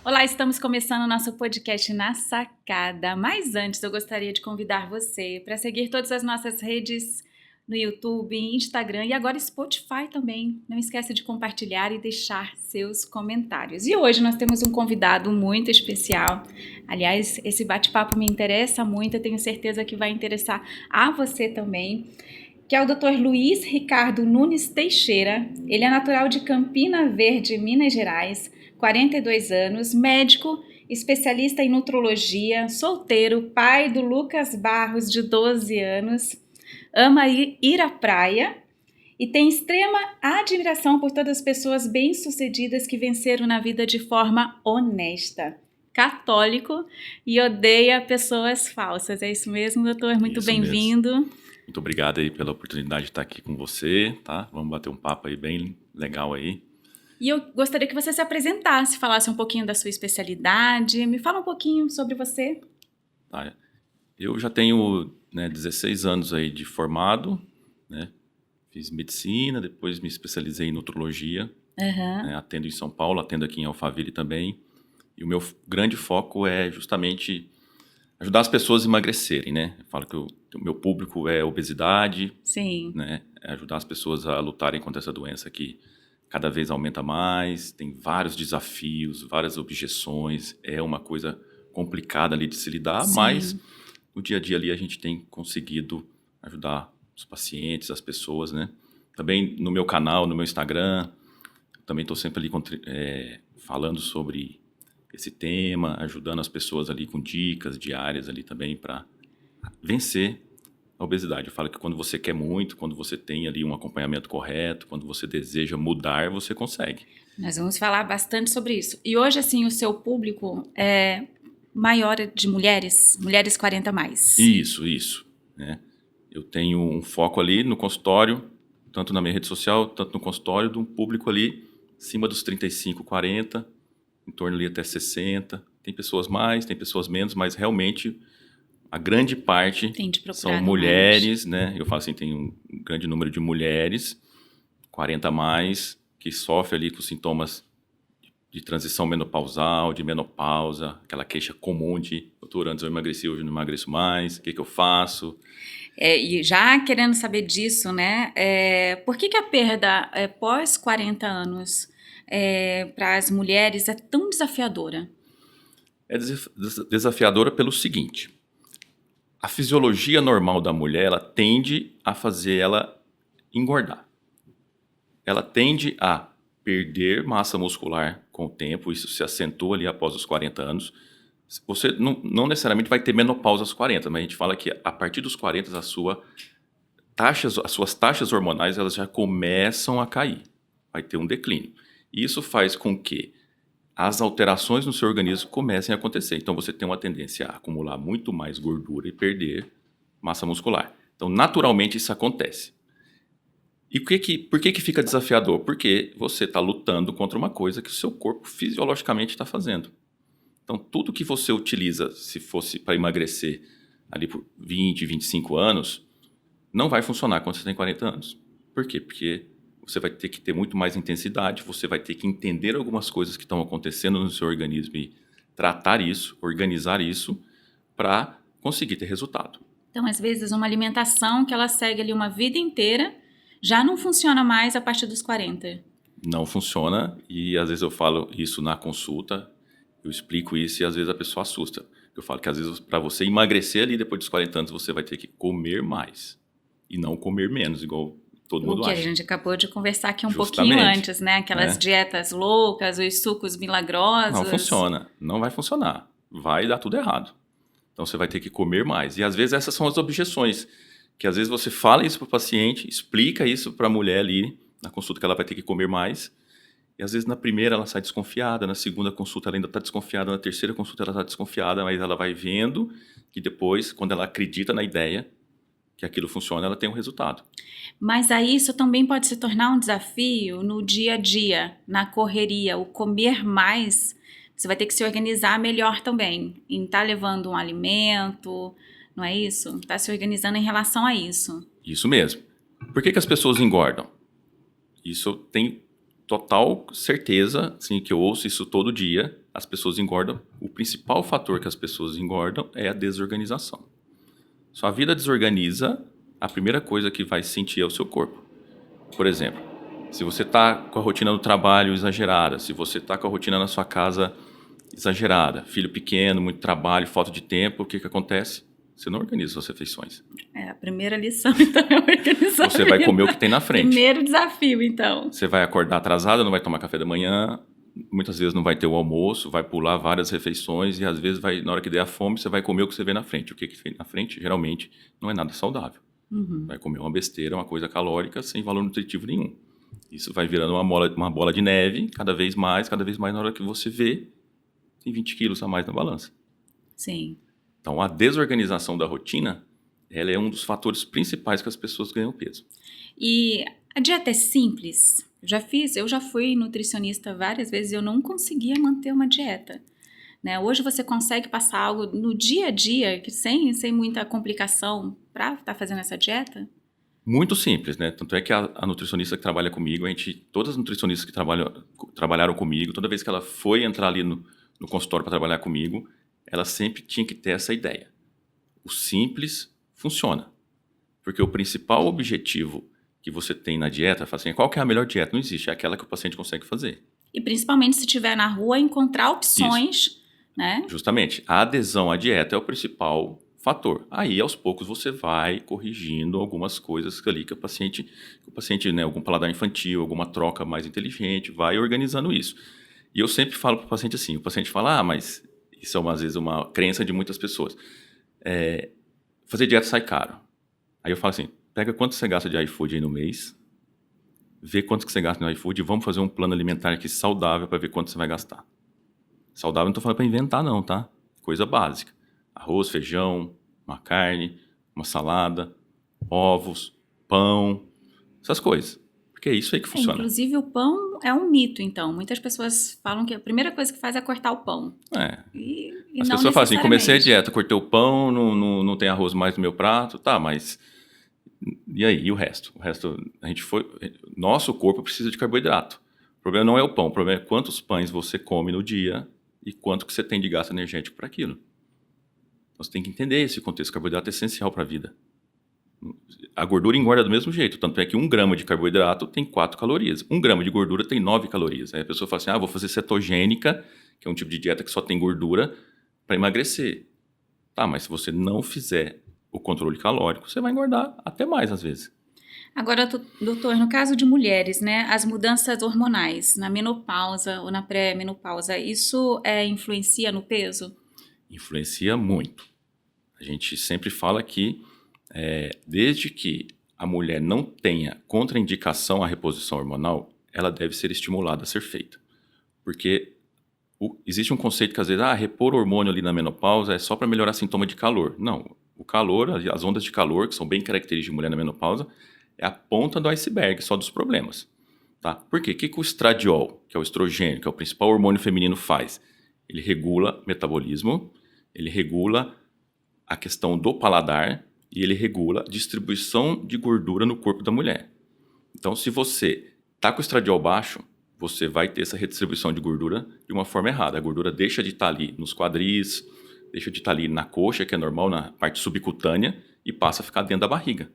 Olá, estamos começando o nosso podcast Na Sacada. Mas antes, eu gostaria de convidar você para seguir todas as nossas redes no YouTube, Instagram e agora Spotify também. Não esqueça de compartilhar e deixar seus comentários. E hoje nós temos um convidado muito especial. Aliás, esse bate-papo me interessa muito, eu tenho certeza que vai interessar a você também, que é o Dr. Luiz Ricardo Nunes Teixeira. Ele é natural de Campina Verde, Minas Gerais, 42 anos, médico, especialista em nutrologia, solteiro, pai do Lucas Barros, de 12 anos, ama ir à praia e tem extrema admiração por todas as pessoas bem-sucedidas que venceram na vida de forma honesta. Católico e odeia pessoas falsas. É isso mesmo, doutor? Muito Isso mesmo. bem-vindo. Muito obrigado aí pela oportunidade de estar aqui com você, tá? Vamos bater um papo aí bem legal aí. E eu gostaria que você se apresentasse, falasse um pouquinho da sua especialidade. Me fala um pouquinho sobre você. Tá? Eu já tenho 16 anos aí de formado, né? Fiz medicina, depois me especializei em nutrologia, Aham. né? Atendo em São Paulo, atendo aqui em Alphaville também. E o meu grande foco é justamente ajudar as pessoas a emagrecerem, né? Eu falo que o meu público é obesidade, Sim. né? É ajudar as pessoas a lutarem contra essa doença que cada vez aumenta mais, tem vários desafios, várias objeções, é uma coisa complicada ali de se lidar, mas Sim. no dia a dia ali a gente tem conseguido ajudar os pacientes, as pessoas, né? Também no meu canal, no meu Instagram, também estou sempre ali falando sobre esse tema, ajudando as pessoas ali com dicas diárias ali também para vencer a obesidade. Eu falo que quando você quer muito, quando você tem ali um acompanhamento correto, quando você deseja mudar, você consegue. Nós vamos falar bastante sobre isso. E hoje, assim, o seu público é maior de mulheres, mulheres 40 mais. Isso, né? Eu tenho um foco ali no consultório, tanto na minha rede social, tanto no consultório, de um público ali acima dos 35, 40, em torno ali até 60. Tem pessoas mais, tem pessoas menos, mas realmente a grande parte Tem de são procurado mais. mulheres, né? Eu falo assim, tem um grande número de mulheres, 40 a mais, que sofrem ali com sintomas de transição menopausal, de menopausa, aquela queixa comum de, doutor, antes eu emagreci, hoje eu não emagreço mais, o que eu faço? E já querendo saber disso, né? Por que a perda pós 40 anos para as mulheres é tão desafiadora? É desafiadora pelo seguinte, a fisiologia normal da mulher, ela tende a fazer ela engordar. Ela tende a perder massa muscular com o tempo, isso se acentua ali após os 40 anos. Você não necessariamente vai ter menopausa aos 40, mas a gente fala que a partir dos 40 as suas taxas hormonais elas já começam a cair, vai ter um declínio. E isso faz com que as alterações no seu organismo comecem a acontecer. Então você tem uma tendência a acumular muito mais gordura e perder massa muscular. Então naturalmente isso acontece. E por que fica desafiador? Porque você está lutando contra uma coisa que o seu corpo fisiologicamente está fazendo. Então, tudo que você utiliza, se fosse para emagrecer ali por 20, 25 anos, não vai funcionar quando você tem 40 anos. Por quê? Porque você vai ter que ter muito mais intensidade, você vai ter que entender algumas coisas que estão acontecendo no seu organismo e tratar isso, organizar isso, para conseguir ter resultado. Então, às vezes, uma alimentação que ela segue ali uma vida inteira já não funciona mais a partir dos 40. Não funciona e às vezes eu falo isso na consulta, eu explico isso e às vezes a pessoa assusta. Eu falo que às vezes para você emagrecer ali depois dos 40 anos você vai ter que comer mais e não comer menos, igual todo O mundo que a acha. gente acabou de conversar aqui um pouquinho Justamente, antes, né? Aquelas né? dietas loucas, os sucos Não milagrosos. funciona, não vai funcionar, vai dar tudo errado. Então você vai ter que comer mais. E às vezes essas são as objeções, que às vezes você fala isso para o paciente, explica isso para a mulher ali na consulta que ela vai ter que comer mais. E às vezes na primeira ela sai desconfiada, na segunda consulta ela ainda está desconfiada, na terceira consulta ela está desconfiada, mas ela vai vendo que depois, quando ela acredita na ideia que aquilo funciona, ela tem um resultado. Mas aí isso também pode se tornar um desafio no dia a dia, na correria, o comer mais. Você vai ter que se organizar melhor também, em estar levando um alimento, não é isso? Tá se organizando em relação a isso. Isso mesmo. Por que as pessoas engordam? Isso tem total certeza, assim, que eu ouço isso todo dia, as pessoas engordam. O principal fator que as pessoas engordam é a desorganização. Sua vida desorganiza, a primeira coisa que vai sentir é o seu corpo. Por exemplo, se você está com a rotina do trabalho exagerada, se você está com a rotina na sua casa exagerada, filho pequeno, muito trabalho, falta de tempo, o que acontece? Você não organiza suas refeições. A primeira lição, então, é organizar. Você vai comer o que tem na frente. Primeiro desafio, então. Você vai acordar atrasado, não vai tomar café da manhã, muitas vezes não vai ter o almoço, vai pular várias refeições e às vezes na hora que der a fome, você vai comer o que você vê na frente. O que vem na frente, geralmente, não é nada saudável. Vai comer uma besteira, uma coisa calórica, sem valor nutritivo nenhum. Isso vai virando uma bola de neve, cada vez mais, na hora que você vê, tem 20 quilos a mais na balança. Sim. Então, a desorganização da rotina, ela é um dos fatores principais que as pessoas ganham peso. E a dieta é simples? Eu já fui nutricionista várias vezes e eu não conseguia manter uma dieta. Né? Hoje você consegue passar algo no dia a dia, que sem muita complicação, para estar fazendo essa dieta? Muito simples, né? Tanto é que a nutricionista que trabalha comigo, todas as nutricionistas que trabalharam comigo, toda vez que ela foi entrar ali no consultório para trabalhar comigo, ela sempre tinha que ter essa ideia. O simples funciona. Porque o principal objetivo que você tem na dieta, fala assim, qual que é a melhor dieta? Não existe, é aquela que o paciente consegue fazer. E principalmente se estiver na rua, encontrar opções, né? Justamente, a adesão à dieta é o principal fator. Aí, aos poucos, você vai corrigindo algumas coisas ali que o paciente, né, algum paladar infantil, alguma troca mais inteligente, vai organizando isso. E eu sempre falo para o paciente assim, o paciente fala, mas isso é às vezes uma crença de muitas pessoas. Fazer dieta sai caro. Aí eu falo assim, pega quanto você gasta de iFood aí no mês, vê quanto que você gasta no iFood e vamos fazer um plano alimentar aqui saudável para ver quanto você vai gastar. Saudável não estou falando para inventar não, tá? Coisa básica. Arroz, feijão, uma carne, uma salada, ovos, pão, essas coisas. Porque é isso aí que funciona. Inclusive o pão é um mito, então. Muitas pessoas falam que a primeira coisa que faz é cortar o pão. E as não pessoas falam assim, comecei a dieta, cortei o pão, não tem arroz mais no meu prato, tá, mas e aí? E o resto? O resto, nosso corpo precisa de carboidrato. O problema não é o pão, o problema é quantos pães você come no dia e quanto que você tem de gasto energético para aquilo. Então, você tem que entender esse contexto. O carboidrato é essencial para a vida. A gordura engorda do mesmo jeito, tanto é que 1 grama de carboidrato tem 4 calorias. 1 grama de gordura tem 9 calorias. Aí a pessoa fala assim, vou fazer cetogênica, que é um tipo de dieta que só tem gordura, para emagrecer. Tá, mas se você não fizer o controle calórico, você vai engordar até mais às vezes. Agora, doutor, no caso de mulheres, né, as mudanças hormonais, na menopausa ou na pré-menopausa, isso influencia no peso? Influencia muito. A gente sempre fala que desde que a mulher não tenha contraindicação à reposição hormonal, ela deve ser estimulada a ser feita. Porque existe um conceito que às vezes, repor hormônio ali na menopausa é só para melhorar sintoma de calor. Não, o calor, as ondas de calor, que são bem características de mulher na menopausa, é a ponta do iceberg só dos problemas. Tá? Por quê? O que o estradiol, que é o estrogênio, que é o principal hormônio feminino, faz? Ele regula o metabolismo, ele regula a questão do paladar e ele regula a distribuição de gordura no corpo da mulher. Então, se você está com o estradiol baixo, você vai ter essa redistribuição de gordura de uma forma errada. A gordura deixa de estar ali nos quadris, deixa de estar ali na coxa, que é normal, na parte subcutânea, e passa a ficar dentro da barriga.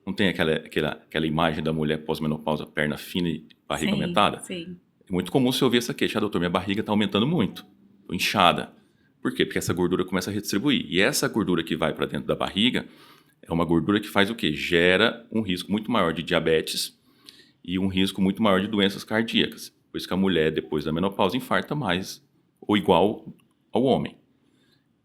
Não tem aquela imagem da mulher pós-menopausa, perna fina e barriga aumentada? Sim. É muito comum você ouvir essa queixa, doutor, minha barriga está aumentando muito, estou inchada. Por quê? Porque essa gordura começa a redistribuir. E essa gordura que vai para dentro da barriga é uma gordura que faz o quê? Gera um risco muito maior de diabetes e um risco muito maior de doenças cardíacas. Por isso que a mulher, depois da menopausa, infarta mais ou igual ao homem.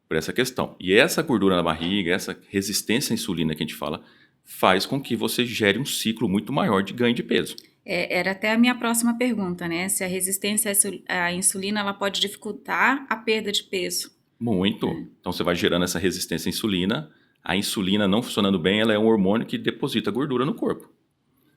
Por essa questão. E essa gordura na barriga, essa resistência à insulina que a gente fala, faz com que você gere um ciclo muito maior de ganho de peso. Era até a minha próxima pergunta, né? Se a resistência à insulina ela pode dificultar a perda de peso. Muito. Então você vai gerando essa resistência à insulina. A insulina não funcionando bem, ela é um hormônio que deposita gordura no corpo.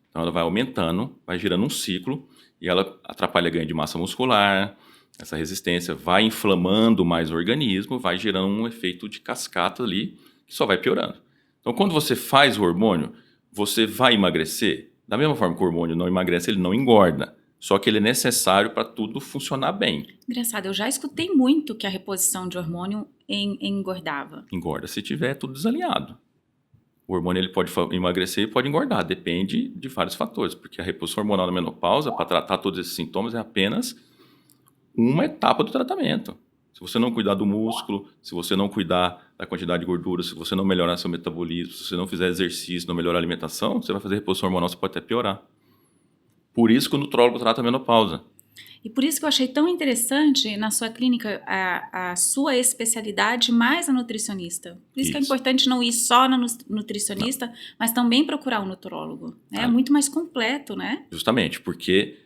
Então ela vai aumentando, vai gerando um ciclo e ela atrapalha o ganho de massa muscular. Essa resistência vai inflamando mais o organismo, vai gerando um efeito de cascata ali que só vai piorando. Então quando você faz o hormônio, você vai emagrecer. Da mesma forma que o hormônio não emagrece, ele não engorda. Só que ele é necessário para tudo funcionar bem. Engraçado, eu já escutei muito que a reposição de hormônio engordava. Engorda se tiver tudo desalinhado. O hormônio ele pode emagrecer e pode engordar, depende de vários fatores, porque a reposição hormonal na menopausa, para tratar todos esses sintomas, é apenas uma etapa do tratamento. Se você não cuidar do músculo, se você não cuidar da quantidade de gordura, se você não melhorar seu metabolismo, se você não fizer exercício, não melhorar a alimentação, você vai fazer reposição hormonal, você pode até piorar. Por isso que o nutrólogo trata a menopausa. E por isso que eu achei tão interessante na sua clínica a sua especialidade mais a nutricionista. Por isso que é importante não ir só na nutricionista, mas também procurar um nutrólogo. É muito mais completo, né? Justamente, porque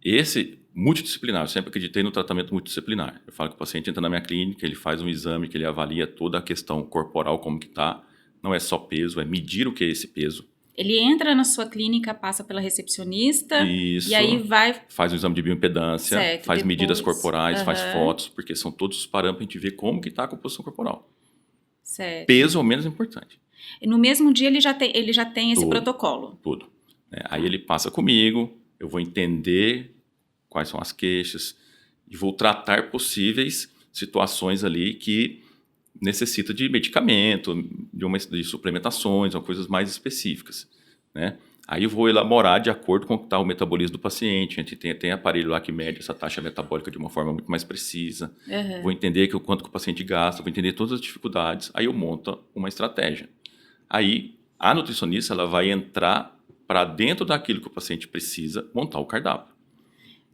esse multidisciplinar, eu sempre acreditei no tratamento multidisciplinar. Eu falo que o paciente entra na minha clínica, ele faz um exame, que ele avalia toda a questão corporal, como que tá. Não é só peso, é medir o que é esse peso. Ele entra na sua clínica, passa pela recepcionista Isso, e aí faz um exame de bioimpedância, certo, faz depois, medidas corporais, faz fotos, porque são todos os parâmetros para a gente ver como que está a composição corporal. Certo. Peso é o menos importante. E no mesmo dia ele já tem esse protocolo. Tudo. Aí ele passa comigo, eu vou entender quais são as queixas e vou tratar possíveis situações ali que necessita de medicamento, de suplementações, ou coisas mais específicas, né? Aí eu vou elaborar de acordo com o que está o metabolismo do paciente. A gente tem aparelho lá que mede essa taxa metabólica de uma forma muito mais precisa. Vou entender o quanto que o paciente gasta, vou entender todas as dificuldades. Aí eu monto uma estratégia. Aí a nutricionista ela vai entrar para dentro daquilo que o paciente precisa, montar o cardápio.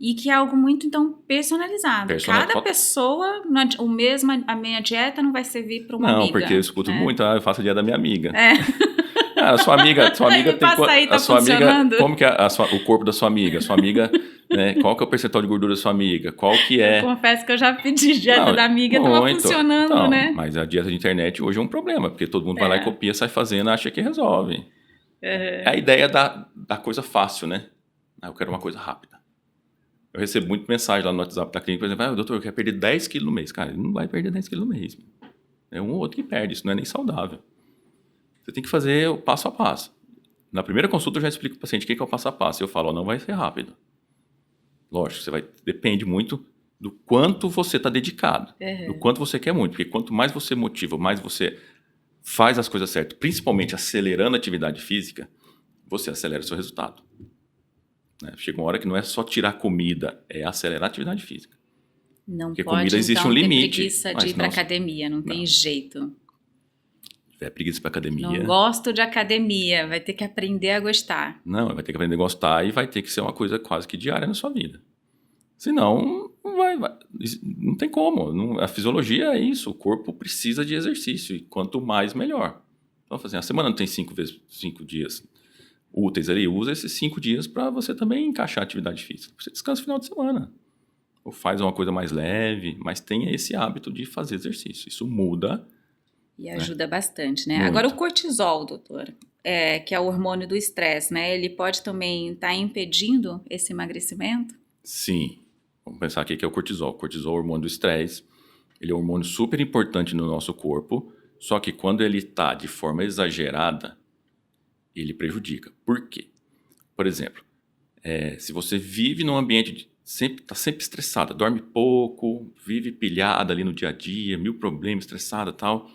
E que é algo muito, então, personalizado. Cada pessoa, a minha dieta não vai servir para uma amiga. Não, porque eu escuto muito, eu faço a dieta da minha amiga. A sua amiga tem a sua amiga, como que é o corpo da sua amiga? Sua amiga, né, qual que é o percentual de gordura da sua amiga? Qual que é? Eu confesso que eu já pedi dieta da amiga, estava funcionando, então, né? Mas a dieta de internet hoje é um problema, porque todo mundo vai lá e copia, sai fazendo, acha que resolve. É a ideia da coisa fácil, né? Eu quero uma coisa rápida. Eu recebo muita mensagem lá no WhatsApp da clínica, por exemplo, doutor, eu quero perder 10 quilos no mês. Cara, ele não vai perder 10 quilos no mês. É um ou outro que perde, isso não é nem saudável. Você tem que fazer o passo a passo. Na primeira consulta eu já explico para o paciente o que é o passo a passo. Eu falo, não vai ser rápido. Lógico, depende muito do quanto você está dedicado, do quanto você quer muito. Porque quanto mais você motiva, mais você faz as coisas certas, principalmente acelerando a atividade física, você acelera o seu resultado. Chega uma hora que não é só tirar comida, é acelerar a atividade física. Não porque pode, comida existe então, um limite. ter preguiça de ir para academia, não tem jeito. Se tiver preguiça para academia... Não gosto de academia, vai ter que aprender a gostar. Não, vai ter que aprender a gostar e vai ter que ser uma coisa quase que diária na sua vida. Senão, não tem como. A fisiologia é isso, o corpo precisa de exercício e quanto mais, melhor. Então, a semana não tem 5 dias úteis ali, usa esses 5 dias para você também encaixar a atividade física. Você descansa no final de semana. Ou faz uma coisa mais leve, mas tenha esse hábito de fazer exercício. Isso muda. E ajuda bastante, né? Muito. Agora o cortisol, doutor, que é o hormônio do estresse, né? Ele pode também estar impedindo esse emagrecimento? Sim. Vamos pensar aqui que é o cortisol. O cortisol é o hormônio do estresse. Ele é um hormônio super importante no nosso corpo, só que quando ele está de forma exagerada, ele prejudica. Por quê? Por exemplo, se você vive num ambiente está sempre estressada, dorme pouco, vive pilhada ali no dia a dia, 1000 problemas, estressada e tal,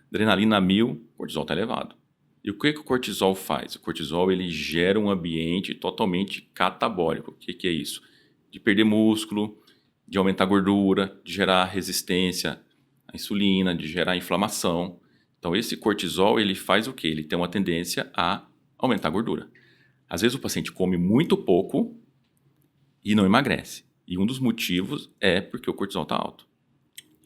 adrenalina 1000, o cortisol está elevado. E o que o cortisol faz? O cortisol ele gera um ambiente totalmente catabólico. O que é isso? De perder músculo, de aumentar a gordura, de gerar resistência à insulina, de gerar inflamação. Então esse cortisol ele faz o quê? Ele tem uma tendência a aumentar a gordura. Às vezes o paciente come muito pouco e não emagrece. E um dos motivos é porque o cortisol está alto.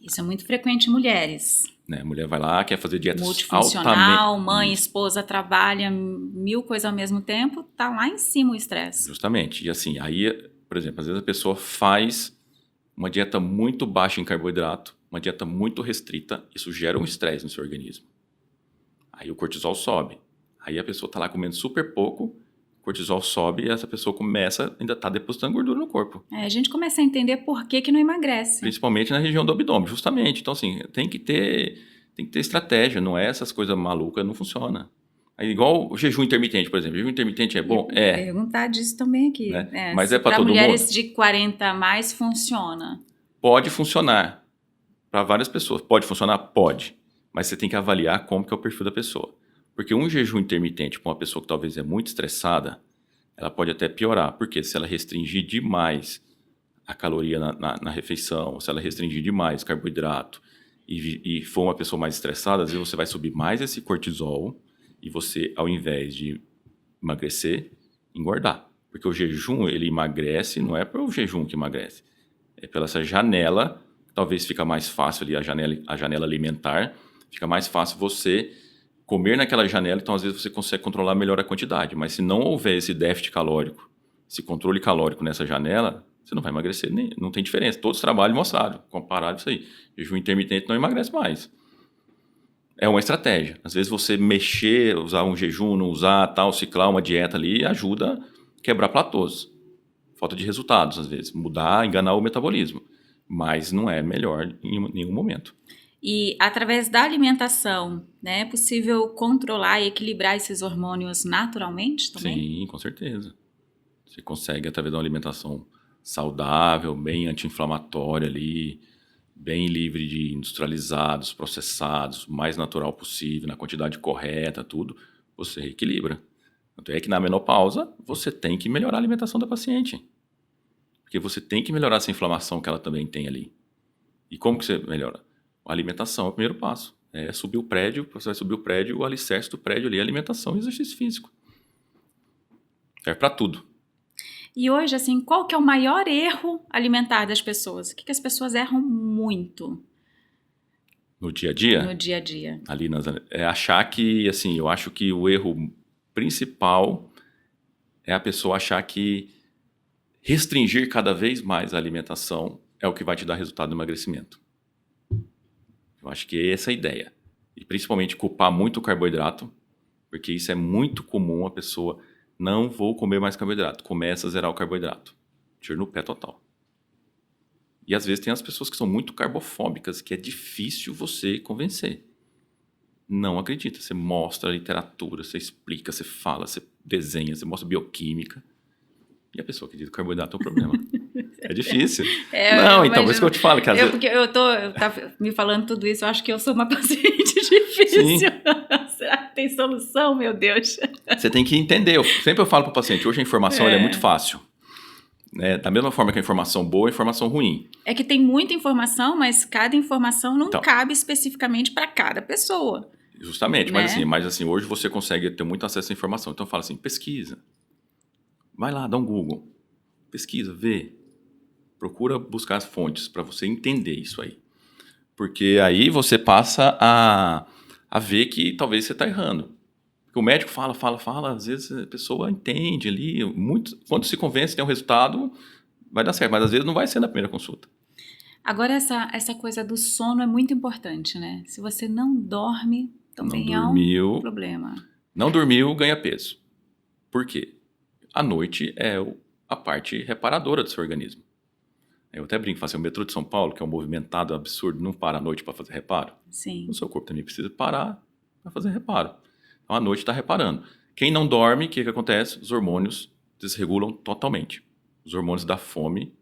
Isso é muito frequente em mulheres. A mulher vai lá, quer fazer dietas multifuncional, altamente... mãe, esposa, trabalha 1000 coisas ao mesmo tempo, tá lá em cima o estresse. Justamente. E assim, aí, por exemplo, às vezes a pessoa faz uma dieta muito baixa em carboidrato, uma dieta muito restrita, isso gera um estresse no seu organismo. Aí o cortisol sobe. Aí a pessoa está lá comendo super pouco, o cortisol sobe e essa pessoa ainda está depositando gordura no corpo. A gente começa a entender por que não emagrece. Principalmente na região do abdômen, justamente. Então, assim, tem que ter estratégia, não é essas coisas malucas, não funciona. Aí, igual o jejum intermitente, por exemplo. Jejum intermitente é bom? Eu ia perguntar disso também aqui. Né? Mas é para Para todo mulheres mundo? de 40 a mais funciona. Pode funcionar para várias pessoas. Pode funcionar? Pode. Mas você tem que avaliar como que é o perfil da pessoa. Porque um jejum intermitente para uma pessoa que talvez é muito estressada, ela pode até piorar. Porque se ela restringir demais a caloria na refeição, se ela restringir demais carboidrato e for uma pessoa mais estressada, às vezes você vai subir mais esse cortisol e você, ao invés de emagrecer, engordar. Porque o jejum, ele emagrece, não é pelo jejum que emagrece, é pela essa janela, talvez fica mais fácil ali a janela alimentar, fica mais fácil você comer naquela janela, então às vezes você consegue controlar melhor a quantidade, mas se não houver esse déficit calórico, esse controle calórico nessa janela, você não vai emagrecer, não tem diferença. Todos os trabalhos mostraram, compararam isso aí. Jejum intermitente não emagrece mais. É uma estratégia. Às vezes você mexer, usar um jejum, não usar, tal, ciclar uma dieta ali, ajuda a quebrar platôs. Falta de resultados, às vezes. Mudar, enganar o metabolismo. Mas não é melhor em nenhum momento. E através da alimentação, né, é possível controlar e equilibrar esses hormônios naturalmente também? Sim, com certeza. Você consegue, através de uma alimentação saudável, bem anti-inflamatória ali, bem livre de industrializados, processados, o mais natural possível, na quantidade correta, tudo, você reequilibra. Tanto é que na menopausa, você tem que melhorar a alimentação da paciente. Porque você tem que melhorar essa inflamação que ela também tem ali. E como que você melhora? A alimentação é o primeiro passo. É subir o prédio, você vai subir o prédio, o alicerce do prédio ali é alimentação e exercício físico. Serve para tudo. E hoje, assim, qual que é o maior erro alimentar das pessoas? O que as pessoas erram muito No dia a dia? no dia a dia? Ali é achar que, assim, eu acho que o erro principal é a pessoa achar que restringir cada vez mais a alimentação é o que vai te dar resultado no emagrecimento. Eu acho que essa é a ideia. E principalmente culpar muito o carboidrato, porque isso é muito comum, a pessoa não vou comer mais carboidrato, começa a zerar o carboidrato. Tiro no pé total. E às vezes tem as pessoas que são muito carbofóbicas, que é difícil você convencer. Não acredita, você mostra a literatura, você explica, você fala, você desenha, você mostra bioquímica. E a pessoa que diz que o carboidrato é o problema. É difícil. Não, então, por isso que eu te falo. Que às vezes... Porque eu tava me falando tudo isso, eu acho que eu sou uma paciente difícil. Será que tem solução, meu Deus? Você tem que entender. Sempre eu falo para o paciente, hoje a informação ela é muito fácil. Né? Da mesma forma que a informação boa, a informação ruim. É que tem muita informação, mas cada informação não cabe especificamente para cada pessoa. Justamente, né? mas assim, hoje você consegue ter muito acesso à informação. Então fala assim, pesquisa. Vai lá, dá um Google. Pesquisa, vê. Procura buscar as fontes para você entender isso aí. Porque aí você passa a ver que talvez você está errando. Porque o médico fala, às vezes a pessoa entende ali. Quando se convence, tem um resultado, vai dar certo. Mas às vezes não vai ser na primeira consulta. Agora, essa coisa do sono é muito importante, né? Se você não dorme, também é um problema. Não dormiu, ganha peso. Por quê? A noite é a parte reparadora do seu organismo. Eu até brinco, faço o metrô de São Paulo, que é um movimentado absurdo, não para à noite para fazer reparo. Sim. O seu corpo também precisa parar para fazer reparo. Então, a noite está reparando. Quem não dorme, o que acontece? Os hormônios desregulam totalmente. Os hormônios da fome,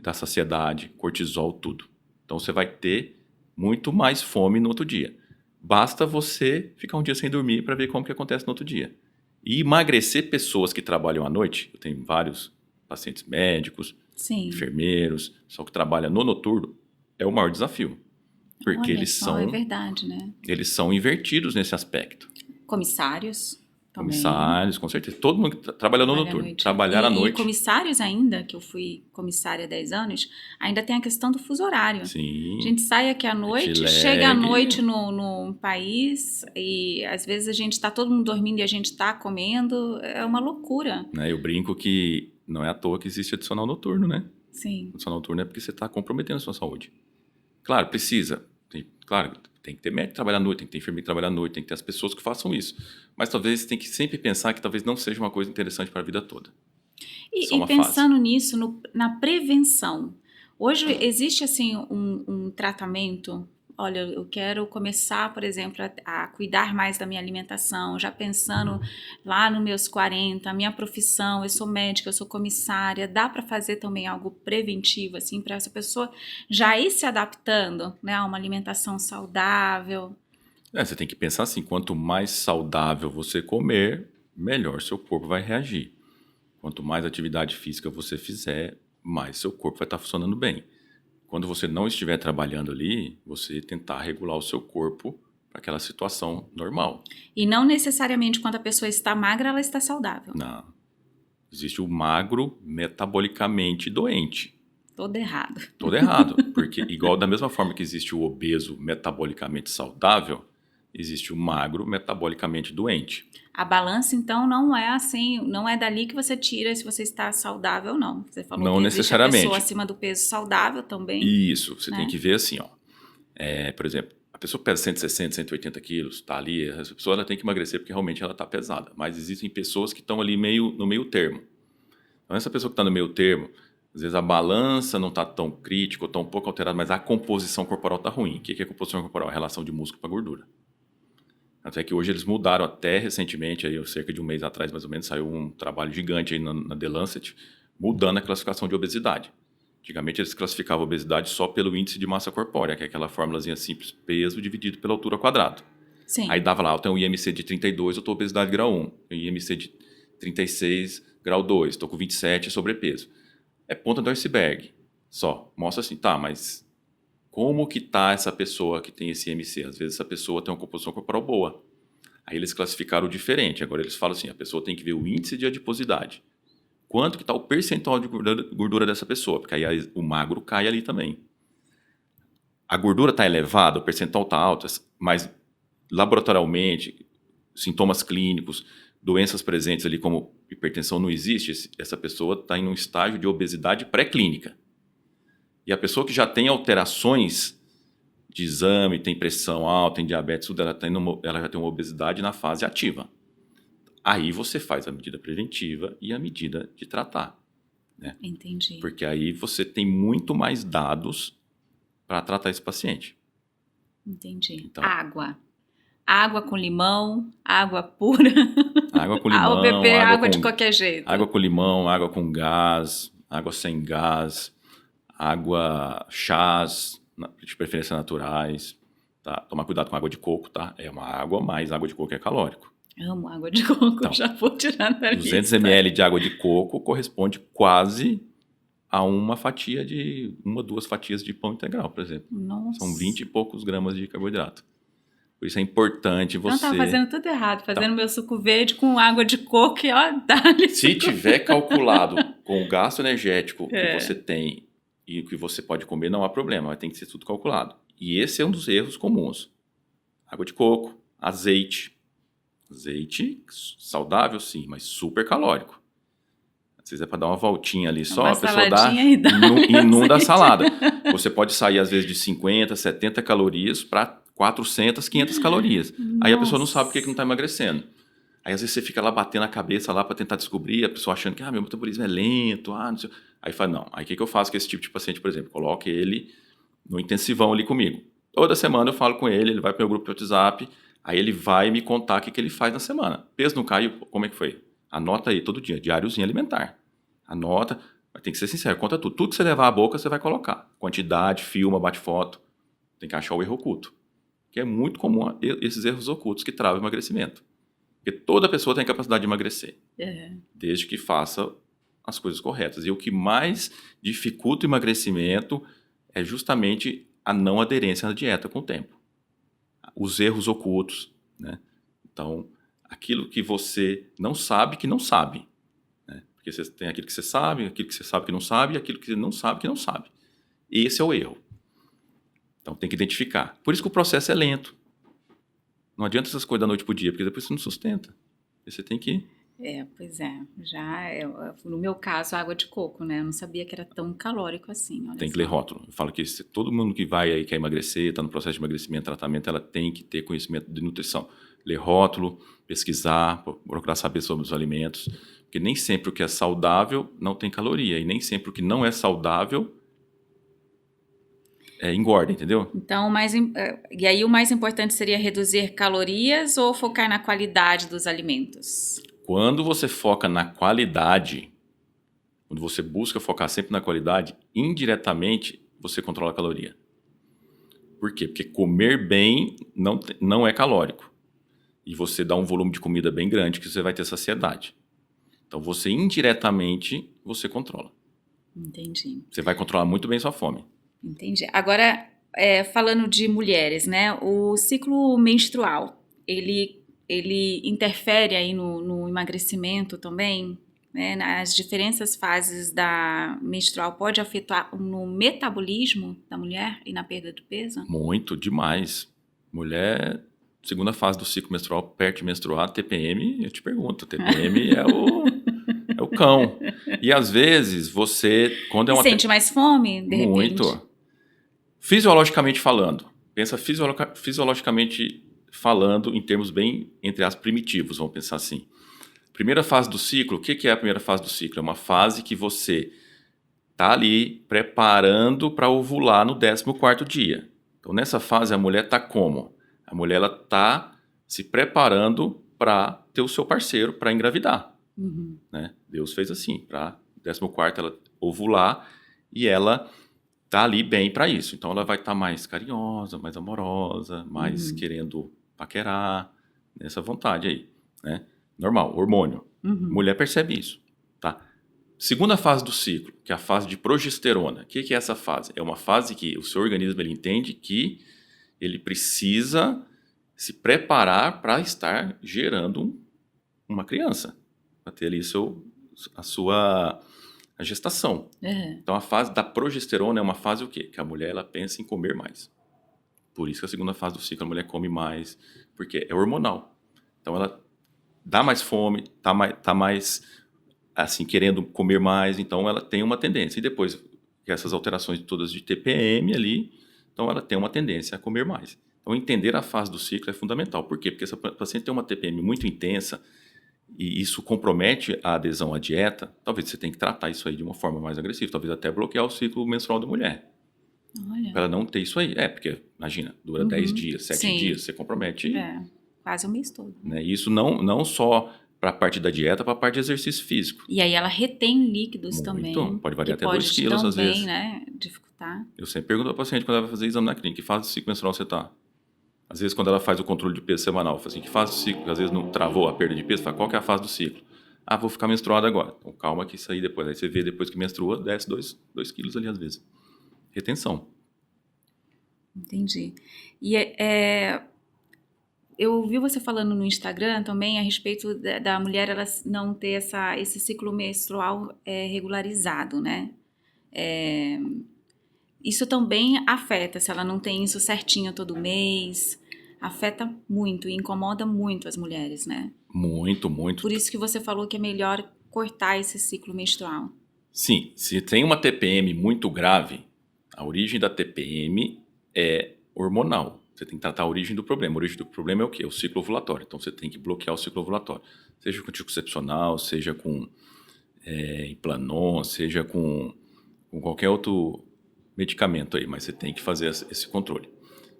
da saciedade, cortisol, tudo. Então, você vai ter muito mais fome no outro dia. Basta você ficar um dia sem dormir para ver como que acontece no outro dia. E emagrecer pessoas que trabalham à noite, eu tenho vários pacientes médicos, Sim. enfermeiros, só que trabalham no noturno, é o maior desafio. Porque é verdade, né? Eles são invertidos nesse aspecto. Comissários também. Comissários, com certeza. Todo mundo que trabalha no noturno. Trabalhar à noite. E comissários ainda, que eu fui comissária há 10 anos, ainda tem a questão do fuso horário. Sim. A gente sai aqui à noite, chega à noite no país e às vezes a gente está todo mundo dormindo e a gente está comendo. É uma loucura. Eu brinco que não é à toa que existe adicional noturno, né? Sim. Adicional noturno é porque você está comprometendo a sua saúde. Claro, precisa. Tem que ter médico trabalhar à noite, tem que ter enfermeiro trabalhar à noite, tem que ter as pessoas que façam isso. Mas talvez você tem que sempre pensar que talvez não seja uma coisa interessante para a vida toda. E pensando nisso, na prevenção. Hoje existe assim um tratamento olha, eu quero começar, por exemplo, a cuidar mais da minha alimentação, já pensando lá nos meus 40, a minha profissão, eu sou médica, eu sou comissária, dá para fazer também algo preventivo, assim, para essa pessoa já ir se adaptando, né, a uma alimentação saudável. Você tem que pensar assim, quanto mais saudável você comer, melhor seu corpo vai reagir. Quanto mais atividade física você fizer, mais seu corpo vai estar funcionando bem. Quando você não estiver trabalhando ali, você tentar regular o seu corpo para aquela situação normal. E não necessariamente quando a pessoa está magra, ela está saudável. Não. Existe o magro metabolicamente doente. Todo errado. Todo errado. Porque, igual da mesma forma que existe o obeso metabolicamente saudável, existe o magro metabolicamente doente. A balança, então, não é assim, não é dali que você tira se você está saudável ou não. Você falou Não que existe a necessariamente. pessoa acima do peso saudável também. Isso, você né? tem que ver assim, ó. Por exemplo, a pessoa pesa 160, 180 quilos, tá ali, essa pessoa ela tem que emagrecer porque realmente ela tá pesada. Mas existem pessoas que estão ali no meio termo. Então, essa pessoa que está no meio termo, às vezes a balança não está tão crítica ou tão um pouco alterada, mas a composição corporal está ruim. O que é composição corporal? A relação de músculo para gordura. Até que hoje eles mudaram até recentemente, aí, cerca de um mês atrás mais ou menos, saiu um trabalho gigante aí na The Lancet, mudando a classificação de obesidade. Antigamente eles classificavam a obesidade só pelo índice de massa corpórea, que é aquela formulazinha simples, peso dividido pela altura ao quadrado. Sim. Aí dava lá, eu tenho um IMC de 32, eu estou obesidade grau 1. Tenho IMC de 36, grau 2, estou com 27, sobrepeso. É ponta do iceberg, só. Mostra assim, tá, mas como que tá essa pessoa que tem esse IMC? Às vezes essa pessoa tem uma composição corporal boa. Aí eles classificaram diferente. Agora eles falam assim, a pessoa tem que ver o índice de adiposidade. Quanto que está o percentual de gordura dessa pessoa? Porque aí o magro cai ali também. A gordura está elevada, o percentual está alto, mas laboratorialmente, sintomas clínicos, doenças presentes ali como hipertensão não existe, essa pessoa está em um estágio de obesidade pré-clínica. E a pessoa que já tem alterações de exame, tem pressão alta, tem diabetes, tudo, ela já tem uma obesidade na fase ativa. Aí você faz a medida preventiva e a medida de tratar. Né? Entendi. Porque aí você tem muito mais dados para tratar esse paciente. Entendi. Então, Água com limão, água pura. Água com limão. Ou beber água de qualquer jeito. Água com limão, água com gás, água sem gás, chás, de preferência naturais. Tá? Tomar cuidado com água de coco, tá? É uma água, mas água de coco é calórico. Amo água de coco, então, já vou tirar da 200 lista. ml de água de coco corresponde quase a uma duas fatias de pão integral, por exemplo. Nossa. São 20 e poucos gramas de carboidrato. Por isso é importante você... Não, estava fazendo tudo errado, fazendo meu suco verde com água de coco e ó, dá-lhe. Se tiver calculado com o gasto energético que você tem e o que você pode comer, não há problema, mas tem que ser tudo calculado. E esse é um dos erros comuns. Água de coco, azeite. Azeite saudável, sim, mas super calórico. Às vezes é para dar uma voltinha ali só, a pessoa inunda a salada. Você pode sair, às vezes, de 50, 70 calorias para 400, 500 calorias. Nossa. Aí a pessoa não sabe por que não está emagrecendo. Aí, às vezes, você fica lá batendo a cabeça lá para tentar descobrir, a pessoa achando que meu metabolismo é lento, não sei. Aí fala, não. Aí o que eu faço com esse tipo de paciente, por exemplo? Coloque ele no intensivão ali comigo. Toda semana eu falo com ele vai para o meu grupo de WhatsApp, aí ele vai me contar o que ele faz na semana. Peso não caiu, como é que foi? Anota aí todo dia, diáriozinho alimentar. Anota, mas tem que ser sincero, conta tudo. Tudo que você levar à boca, você vai colocar. Quantidade, filma, bate foto. Tem que achar o erro oculto. Que é muito comum esses erros ocultos que travam o emagrecimento. Porque toda pessoa tem capacidade de emagrecer. Desde que faça as coisas corretas. E o que mais dificulta o emagrecimento é justamente a não aderência à dieta com o tempo. Os erros ocultos, né? Então, aquilo que você não sabe que não sabe. Né? Porque você tem aquilo que você sabe que não sabe, e aquilo que você não sabe que não sabe. Esse é o erro. Então, tem que identificar. Por isso que o processo é lento. Não adianta essas coisas da noite pro dia, porque depois você não sustenta. Você tem que... Pois é. No meu caso, água de coco, né? Eu não sabia que era tão calórico assim. Tem que ler rótulo. Eu falo que todo mundo que vai aí quer emagrecer, está no processo de emagrecimento, tratamento, ela tem que ter conhecimento de nutrição. Ler rótulo, pesquisar, procurar saber sobre os alimentos. Porque nem sempre o que é saudável não tem caloria. E nem sempre o que não é saudável engorda, entendeu? Então, e aí o mais importante seria reduzir calorias ou focar na qualidade dos alimentos? Quando você foca na qualidade, quando você busca focar sempre na qualidade, indiretamente você controla a caloria. Por quê? Porque comer bem não é calórico. E você dá um volume de comida bem grande que você vai ter saciedade. Então, você indiretamente, você controla. Entendi. Você vai controlar muito bem sua fome. Entendi. Agora, falando de mulheres, né? O ciclo menstrual, ele interfere aí no emagrecimento também, né? Nas diferentes fases da menstrual pode afetar no metabolismo da mulher e na perda do peso? Muito, demais. Mulher, segunda fase do ciclo menstrual, perto de menstruar, TPM, eu te pergunto, TPM é o cão. E às vezes você, quando é E uma... sente mais fome, de repente? Muito. Fisiologicamente falando, pensa fisiologicamente falando em termos bem, entre as primitivos, vamos pensar assim. Primeira fase do ciclo, o que é a primeira fase do ciclo? É uma fase que você está ali preparando para ovular no 14º dia. Então, nessa fase, a mulher está como? A mulher está se preparando para ter o seu parceiro, para engravidar. Uhum. Né? Deus fez assim, para 14º ela ovular e ela tá ali bem para isso. Então, ela vai estar mais carinhosa, mais amorosa, mais querendo paquerar, nessa vontade aí. Né? Normal, hormônio. Mulher percebe isso. Tá? Segunda fase do ciclo, que é a fase de progesterona. O que é essa fase? É uma fase que o seu organismo ele entende que ele precisa se preparar para estar gerando uma criança, para ter ali a gestação. Então a fase da progesterona é uma fase o quê? Que a mulher ela pensa em comer mais. Por isso que a segunda fase do ciclo a mulher come mais, porque é hormonal. Então ela dá mais fome, tá mais assim, querendo comer mais, então ela tem uma tendência. E depois, essas alterações todas de TPM ali, então ela tem uma tendência a comer mais. Então, entender a fase do ciclo é fundamental. Por quê? Porque se a paciente tem uma TPM muito intensa e isso compromete a adesão à dieta, talvez você tenha que tratar isso aí de uma forma mais agressiva, talvez até bloquear o ciclo menstrual da mulher. Olha. Para ela não ter isso aí. porque, imagina, dura 10 dias, 7 Sim. dias, você compromete... quase um mês todo. Né? Isso não só para a parte da dieta, para a parte de exercício físico. E aí ela retém líquidos Muito. também. Pode variar até pode 2 quilos às vezes. né, dificultar. Eu sempre pergunto para a paciente quando ela vai fazer exame na clínica, que fase do ciclo menstrual você está? Às vezes quando ela faz o controle de peso semanal, fala assim, que fase do ciclo? Às vezes não travou a perda de peso, fala, qual que é a fase do ciclo? Ah, vou ficar menstruada agora. Então calma que isso aí depois. Aí você vê depois que menstrua, desce 2 quilos ali às vezes. Retenção. Entendi. E eu ouvi você falando no Instagram também a respeito da mulher ela não ter esse ciclo menstrual regularizado, né? Isso também afeta, se ela não tem isso certinho todo mês, afeta muito e incomoda muito as mulheres, né? Muito, muito. Por isso que você falou que é melhor cortar esse ciclo menstrual. Sim, se tem uma TPM muito grave, a origem da TPM é hormonal. Você tem que tratar a origem do problema. A origem do problema é o quê? O ciclo ovulatório. Então, você tem que bloquear o ciclo ovulatório. Seja com anticoncepcional, seja com Implanon, seja com qualquer outro medicamento aí. Mas você tem que fazer esse controle.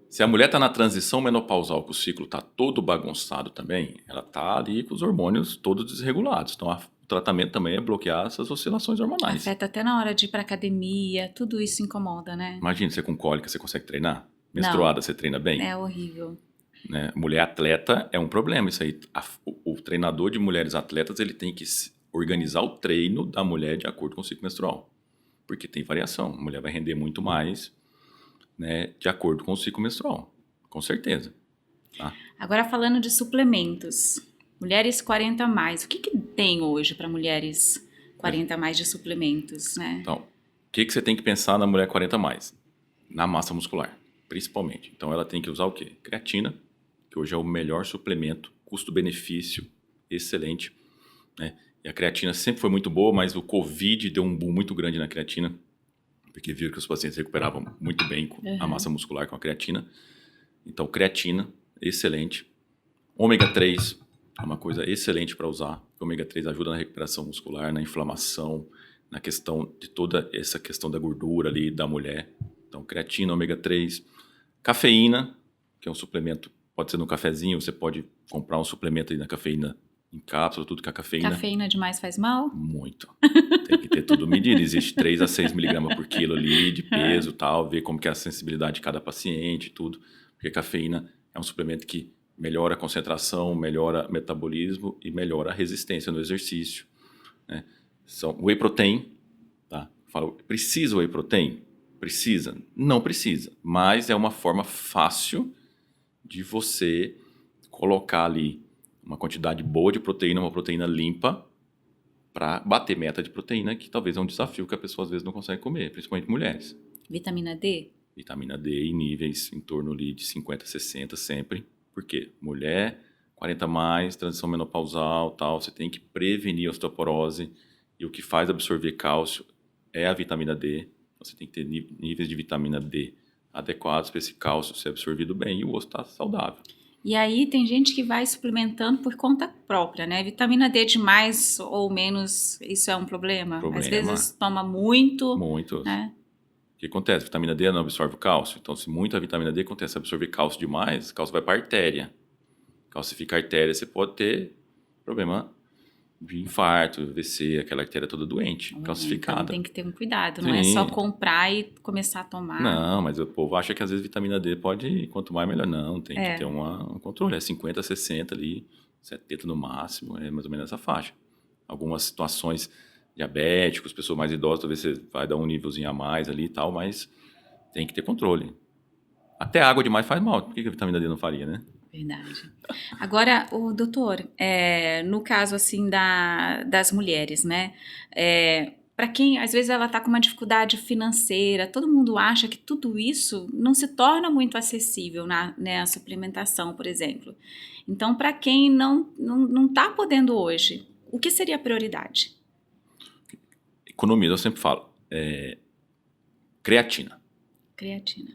Se a mulher está na transição menopausal, que o ciclo está todo bagunçado também, ela está ali com os hormônios todos desregulados. Então, o tratamento também é bloquear essas oscilações hormonais. Afeta até na hora de ir para academia, tudo isso incomoda, né? Imagina, você com cólica, você consegue treinar? Menstruada, você treina bem? É horrível. Né? Mulher atleta é um problema isso aí. O treinador de mulheres atletas ele tem que organizar o treino da mulher de acordo com o ciclo menstrual. Porque tem variação. A mulher vai render muito mais, né, de acordo com o ciclo menstrual. Com certeza. Tá? Agora falando de suplementos. Mulheres 40 a mais. O que tem hoje para mulheres 40 a mais de suplementos, né? Então, o que você tem que pensar na mulher 40 a mais? Na massa muscular, principalmente. Então, ela tem que usar o quê? Creatina, que hoje é o melhor suplemento, custo-benefício excelente. Né? E a creatina sempre foi muito boa, mas o Covid deu um boom muito grande na creatina, porque viram que os pacientes recuperavam muito bem com a massa muscular com a creatina. Então, creatina, excelente. Ômega 3 é uma coisa excelente para usar. O ômega 3 ajuda na recuperação muscular, na inflamação, na questão de toda essa questão da gordura ali da mulher. Então, creatina, ômega 3, cafeína, que é um suplemento, pode ser no cafezinho, você pode comprar um suplemento aí na cafeína em cápsula, tudo que a cafeína... Cafeína demais faz mal? Muito. Tem que ter tudo medido. Existe 3 a 6 miligramas por quilo ali de peso e tal, ver como que é a sensibilidade de cada paciente e tudo. Porque cafeína é um suplemento que melhora a concentração, melhora o metabolismo e melhora a resistência no exercício, né? Whey protein, tá? Falo, precisa whey protein? Precisa? Não precisa, mas é uma forma fácil de você colocar ali uma quantidade boa de proteína, uma proteína limpa, para bater meta de proteína, que talvez é um desafio que a pessoa às vezes não consegue comer, principalmente mulheres. Vitamina D? Vitamina D em níveis em torno ali de 50, 60 sempre. Por quê? Mulher, 40 mais, transição menopausal, tal, você tem que prevenir a osteoporose, e o que faz absorver cálcio é a vitamina D. Você tem que ter níveis de vitamina D adequados para esse cálcio ser absorvido bem e o osso estar saudável. E aí tem gente que vai suplementando por conta própria, né? Vitamina D de mais ou menos, isso é um problema? Às vezes toma muito. Muito. Né? O que acontece? Vitamina D não absorve o cálcio. Então, se muita vitamina D acontece absorver cálcio demais, o cálcio vai para a artéria. Calcifica a artéria, você pode ter problema de infarto, AVC, aquela artéria toda doente, calcificada. Então tem que ter um cuidado, não é só comprar e começar a tomar. Não, mas o povo acha que às vezes vitamina D pode, quanto mais melhor. Não, tem que ter um controle. É 50, 60 ali, 70 no máximo, é mais ou menos essa faixa. Algumas situações, diabéticos, pessoas mais idosas, talvez você vai dar um nívelzinho a mais ali e tal, mas tem que ter controle. Até água demais faz mal, por que a vitamina D não faria, né? Verdade. Agora, o doutor, no caso assim das mulheres, né? Para quem às vezes ela está com uma dificuldade financeira, todo mundo acha que tudo isso não se torna muito acessível na suplementação, por exemplo. Então, para quem não está podendo hoje, o que seria a prioridade? Economia, eu sempre falo. Creatina. Creatina.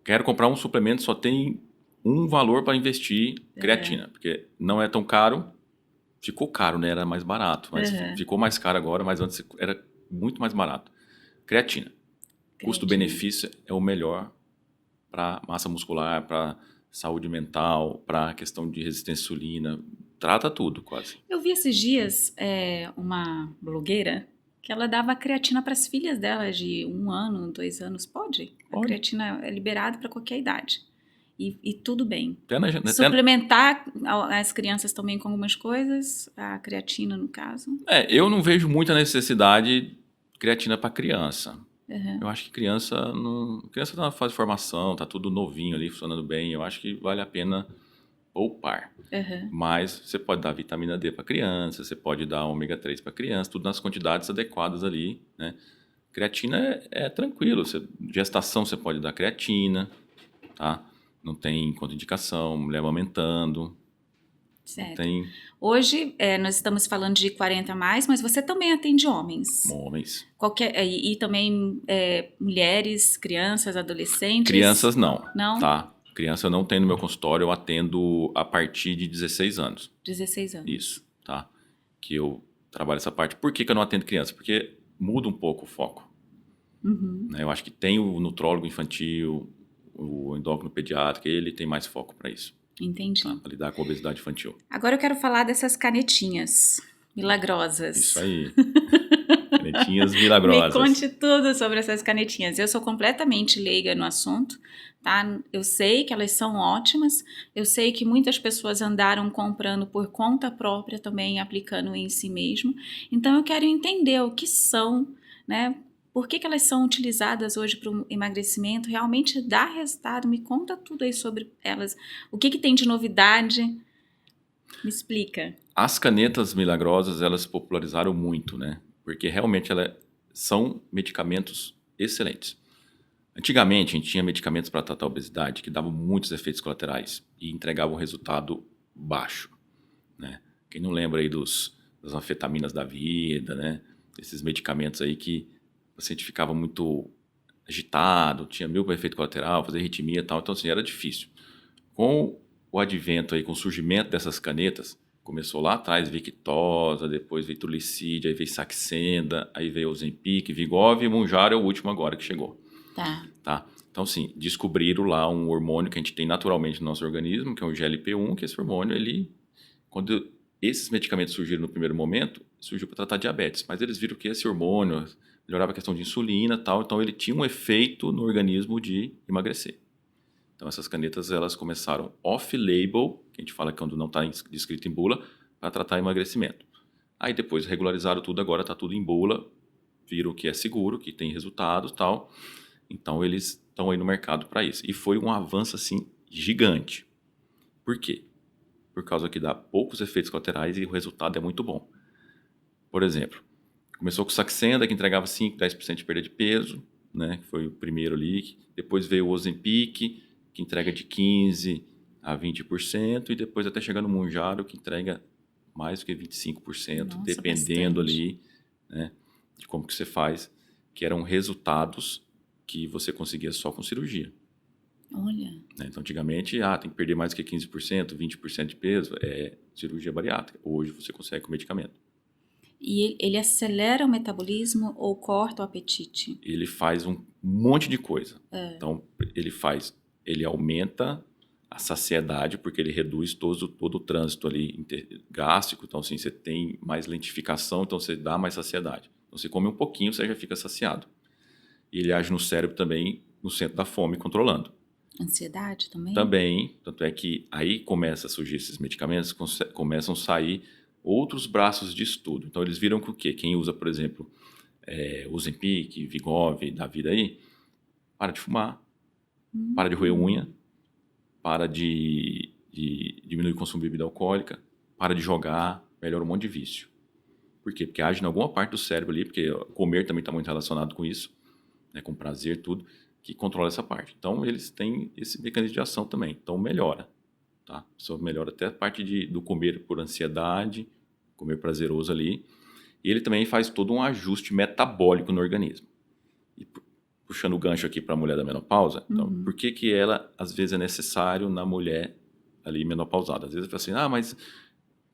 Quero comprar um suplemento, só tem um valor para investir, creatina, porque não é tão caro, ficou caro, né? Era mais barato, mas ficou mais caro agora, mas antes era muito mais barato. Creatina. Custo-benefício é o melhor para massa muscular, para saúde mental, para questão de resistência à insulina, trata tudo quase. Eu vi esses dias uma blogueira que ela dava creatina para as filhas dela de 1 ano, 2 anos, pode? A creatina é liberada para qualquer idade. E tudo bem. Suplementar as crianças também com algumas coisas, a creatina no caso. Eu não vejo muita necessidade de creatina para criança. Eu acho que criança está na fase de formação, está tudo novinho ali, funcionando bem. Eu acho que vale a pena poupar. Mas você pode dar vitamina D para criança, você pode dar ômega 3 para criança, tudo nas quantidades adequadas ali, né? Creatina é tranquilo. Gestação você pode dar creatina, tá? Não tem contraindicação, mulher amamentando. Certo. Hoje, nós estamos falando de 40 a mais, mas você também atende homens. Homens. E também mulheres, crianças, adolescentes? Crianças não. Não? Tá. Criança eu não tenho no meu consultório, eu atendo a partir de 16 anos. 16 anos. Isso, tá. Que eu trabalho essa parte. Por que eu não atendo criança? Porque muda um pouco o foco. Eu acho que tem o nutrólogo infantil, o endócrino pediátrico, ele tem mais foco para isso. Entendi. Tá? Para lidar com a obesidade infantil. Agora eu quero falar dessas canetinhas milagrosas. Isso aí. Canetinhas milagrosas. Me conte tudo sobre essas canetinhas. Eu sou completamente leiga no assunto, tá? Eu sei que elas são ótimas, eu sei que muitas pessoas andaram comprando por conta própria também, aplicando em si mesmo. Então eu quero entender o que são, né? Por que elas são utilizadas hoje para o emagrecimento? Realmente dá resultado? Me conta tudo aí sobre elas. O que tem de novidade? Me explica. As canetas milagrosas, elas se popularizaram muito, né? Porque realmente elas são medicamentos excelentes. Antigamente, a gente tinha medicamentos para tratar a obesidade que davam muitos efeitos colaterais e entregavam um resultado baixo, né? Quem não lembra aí das anfetaminas da vida, né? Esses medicamentos aí que o paciente ficava muito agitado, tinha efeito colateral, fazia arritmia e tal, então assim, era difícil. Com o advento aí, com o surgimento dessas canetas, começou lá atrás Victoza, depois veio Trulicida, aí veio Saxenda, aí veio Ozempic, Vigov e Mounjaro é o último agora que chegou. Tá? Então, assim, descobriram lá um hormônio que a gente tem naturalmente no nosso organismo, que é o GLP-1, que esse hormônio, quando esses medicamentos surgiram no primeiro momento, surgiu para tratar diabetes, mas eles viram que esse hormônio melhorava a questão de insulina e tal, então ele tinha um efeito no organismo de emagrecer. Então, essas canetas, elas começaram off-label, que a gente fala que quando não está descrito em bula, para tratar emagrecimento. Aí depois regularizaram tudo, agora está tudo em bula, viram que é seguro, que tem resultados e tal. Então, eles estão aí no mercado para isso. E foi um avanço, assim, gigante. Por quê? Por causa que dá poucos efeitos colaterais e o resultado é muito bom. Por exemplo, começou com o Saxenda, que entregava 5, 10% de perda de peso, né? Que foi o primeiro ali. Depois veio o Ozempic, que entrega de 15% a 20%, e depois até chegar no Mounjaro, que entrega mais do que 25%, Nossa, dependendo bastante. ali, né, de como que você faz, que eram resultados que você conseguia só com cirurgia. Olha. Né? Então, antigamente, tem que perder mais do que 15%, 20% de peso, é cirurgia bariátrica. Hoje você consegue com medicamento. E ele acelera o metabolismo ou corta o apetite? Ele faz um monte de coisa. Então, ele aumenta a saciedade, porque ele reduz todo o trânsito ali gástrico. Então, assim, você tem mais lentificação, então você dá mais saciedade. Então, você come um pouquinho, você já fica saciado. E ele age no cérebro também, no centro da fome, controlando. Ansiedade também? Também, tanto é que aí começa a surgir esses medicamentos, começam a sair outros braços de estudo. Então, eles viram que o quê? Quem usa, por exemplo, Ozempic, Wegovy, da vida aí, para de fumar, para de roer unha, para de diminuir o consumo de bebida alcoólica, para de jogar, melhora um monte de vício. Por quê? Porque age em alguma parte do cérebro ali, porque comer também está muito relacionado com isso, né, com prazer, tudo, que controla essa parte. Então, eles têm esse mecanismo de ação também. Então, melhora. Tá? Só melhora até a parte do comer por ansiedade, comer prazeroso ali. E ele também faz todo um ajuste metabólico no organismo. E puxando o gancho aqui para a mulher da menopausa, então, por que ela, às vezes, é necessário na mulher ali menopausada? Às vezes, fala assim, mas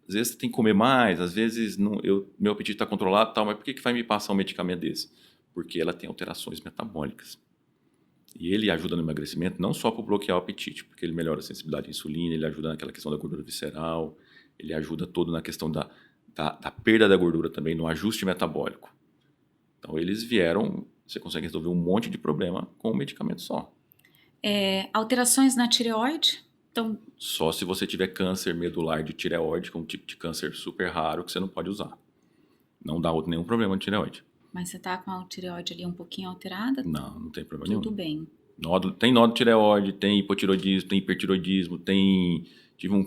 às vezes você tem que comer mais, às vezes meu apetite está controlado, tal, mas por que vai me passar um medicamento desse? Porque ela tem alterações metabólicas. E ele ajuda no emagrecimento não só para bloquear o apetite, porque ele melhora a sensibilidade à insulina, ele ajuda naquela questão da gordura visceral, ele ajuda todo na questão da perda da gordura também, no ajuste metabólico. Então, eles vieram, você consegue resolver um monte de problema com um medicamento só. Alterações na tireoide? Então, Só se você tiver câncer medular de tireoide, que é um tipo de câncer super raro que você não pode usar. Não dá nenhum problema de tireoide. mas você tá com a tireoide ali um pouquinho alterada? Não tem problema Tudo nenhum. bem. Tem nódulo de tireoide, tem hipotiroidismo, tem hipertiroidismo, tive um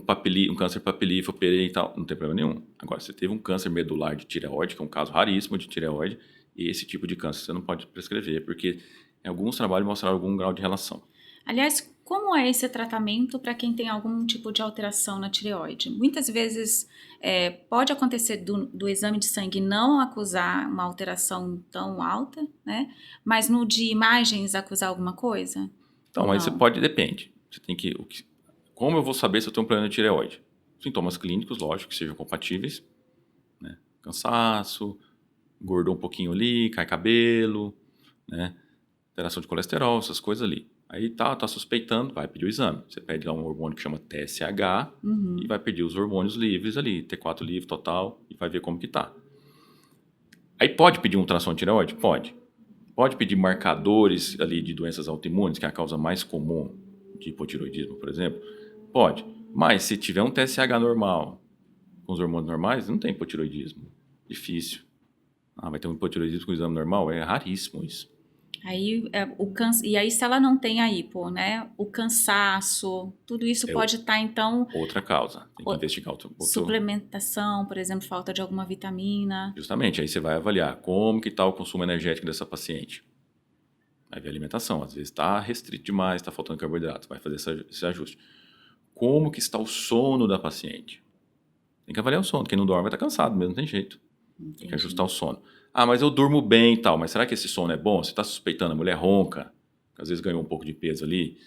câncer papilífero, operei e tal, não tem problema nenhum. Agora, você teve um câncer medular de tireoide, que é um caso raríssimo de tireoide, e esse tipo de câncer você não pode prescrever, porque em alguns trabalhos mostraram algum grau de relação. Aliás, como é esse tratamento para quem tem algum tipo de alteração na tireoide? Muitas vezes pode acontecer do exame de sangue não acusar uma alteração tão alta, né? Mas no de imagens acusar alguma coisa? Então, Ou mas você não? pode, depende. Você tem que, como eu vou saber se eu tenho um problema de tireoide? Sintomas clínicos, lógico, que sejam compatíveis, né? Cansaço, engordou um pouquinho ali, cai cabelo, né? Alteração de colesterol, essas coisas ali. Aí tá suspeitando, vai pedir o exame. Você pede lá um hormônio que chama TSH e vai pedir os hormônios livres ali, T4 livre total, e vai ver como que tá. Aí pode pedir um ultrassom de tireoide? Pode. Pode pedir marcadores ali de doenças autoimunes, que é a causa mais comum de hipotiroidismo, por exemplo? Pode. Mas se tiver um TSH normal, com os hormônios normais, não tem hipotiroidismo. Difícil. Vai ter um hipotiroidismo com o exame normal? É raríssimo isso. Aí e aí se ela não tem a hipo, né? O cansaço, tudo isso pode estar então Outra causa. Tem que investigar suplementação, por exemplo, falta de alguma vitamina. Justamente, aí você vai avaliar como que está o consumo energético dessa paciente. Vai ver a alimentação. Às vezes está restrito demais, está faltando carboidrato. Vai fazer esse ajuste. Como que está o sono da paciente? Tem que avaliar o sono. Quem não dorme vai estar cansado mesmo, não tem jeito. Entendi. Tem que ajustar o sono. Mas eu durmo bem e tal. Mas será que esse sono é bom? Você está suspeitando, a mulher ronca, às vezes ganhou um pouco de peso ali,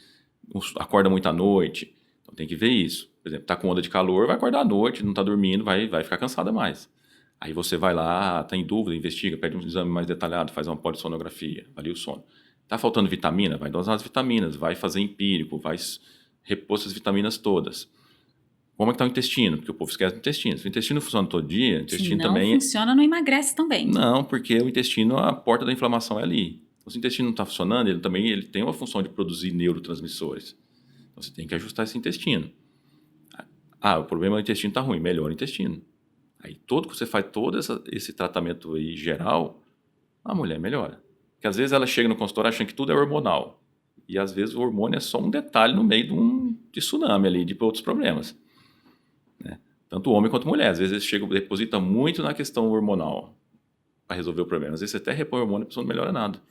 acorda muito à noite. Então tem que ver isso. Por exemplo, está com onda de calor, vai acordar à noite, não está dormindo, vai ficar cansada mais. Aí você vai lá, está em dúvida, investiga, pede um exame mais detalhado, faz uma polissonografia, avalia o sono. Tá faltando vitamina? Vai dosar as vitaminas, vai fazer empírico, vai repor essas vitaminas todas. Como é que tá o intestino? Porque o povo esquece do intestino. Se o intestino funciona todo dia, o Se intestino não também... funciona, não emagrece também. Não, porque o intestino, a porta da inflamação é ali. Então, se o intestino não está funcionando, ele tem uma função de produzir neurotransmissores. Então, você tem que ajustar esse intestino. O problema é o intestino está ruim, melhora o intestino. Aí, você faz todo esse tratamento aí geral, a mulher melhora. Porque às vezes ela chega no consultório achando que tudo é hormonal. E às vezes o hormônio é só um detalhe no meio de tsunami ali, de outros problemas. Né? Tanto homem quanto mulher. Às vezes eles chegam, depositam muito na questão hormonal para resolver o problema. Às vezes você até repõe o hormônio e a pessoa não melhora nada.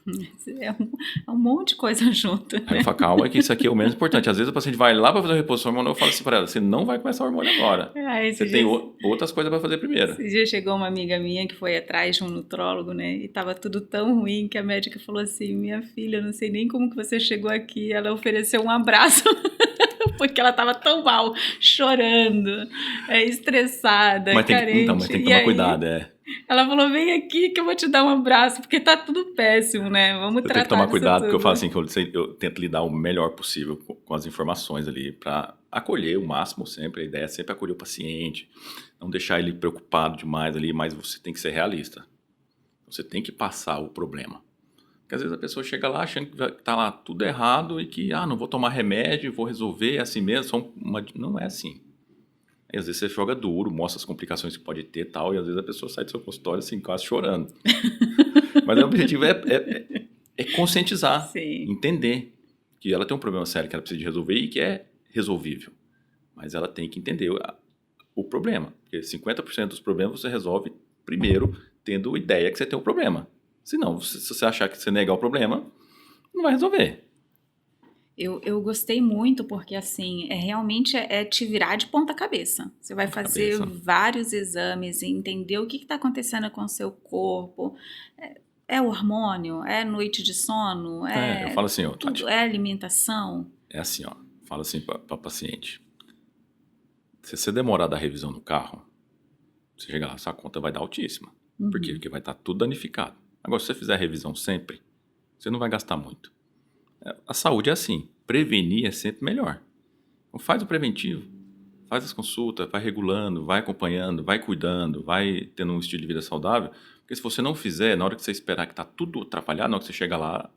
É um monte de coisa junto. Aí eu falo, calma, que isso aqui é o menos importante. Às vezes o paciente vai lá para fazer uma reposição hormonal, eu falo assim para ela, você não vai começar o hormônio agora. Você tem outras coisas para fazer primeiro. Esse dia chegou uma amiga minha que foi atrás de um nutrólogo, né? E tava tudo tão ruim que a médica falou assim, minha filha, eu não sei nem como que você chegou aqui. Ela ofereceu um abraço. Porque ela estava tão mal, chorando, estressada, carente. Mas tem que tomar cuidado, Ela falou, vem aqui que eu vou te dar um abraço, porque tá tudo péssimo, né? Vamos tratar disso. Tem que tomar cuidado, tudo. porque eu falo assim, que eu tento lidar o melhor possível com as informações ali, para acolher o máximo sempre. A ideia é sempre acolher o paciente, não deixar ele preocupado demais ali, mas você tem que ser realista. Você tem que passar o problema. Porque às vezes a pessoa chega lá achando que tá lá tudo errado e que, não vou tomar remédio, vou resolver, é assim mesmo. Não é assim. E às vezes você joga duro, mostra as complicações que pode ter e tal, e às vezes a pessoa sai do seu consultório assim, quase chorando. Mas o objetivo é conscientizar, Sim. Entender que ela tem um problema sério que ela precisa de resolver e que é resolvível. Mas ela tem que entender o problema. Porque 50% dos problemas você resolve primeiro tendo ideia que você tem um problema. Senão, se você achar que você negar o problema, não vai resolver. Eu gostei muito porque, assim, realmente te virar de ponta cabeça. Você vai fazer vários exames e entender o que está acontecendo com o seu corpo. É hormônio? É noite de sono? Eu falo assim, tudo é alimentação? É assim, falo assim para paciente. Se você demorar da revisão do carro, você chegar lá, sua conta vai dar altíssima. Uhum. Por quê? Porque vai estar tudo danificado. Agora, se você fizer a revisão sempre, você não vai gastar muito. A saúde é assim. Prevenir é sempre melhor. Então faz o preventivo. Faz as consultas, vai regulando, vai acompanhando, vai cuidando, vai tendo um estilo de vida saudável. Porque se você não fizer, na hora que você esperar que está tudo atrapalhado, na hora que você chega lá,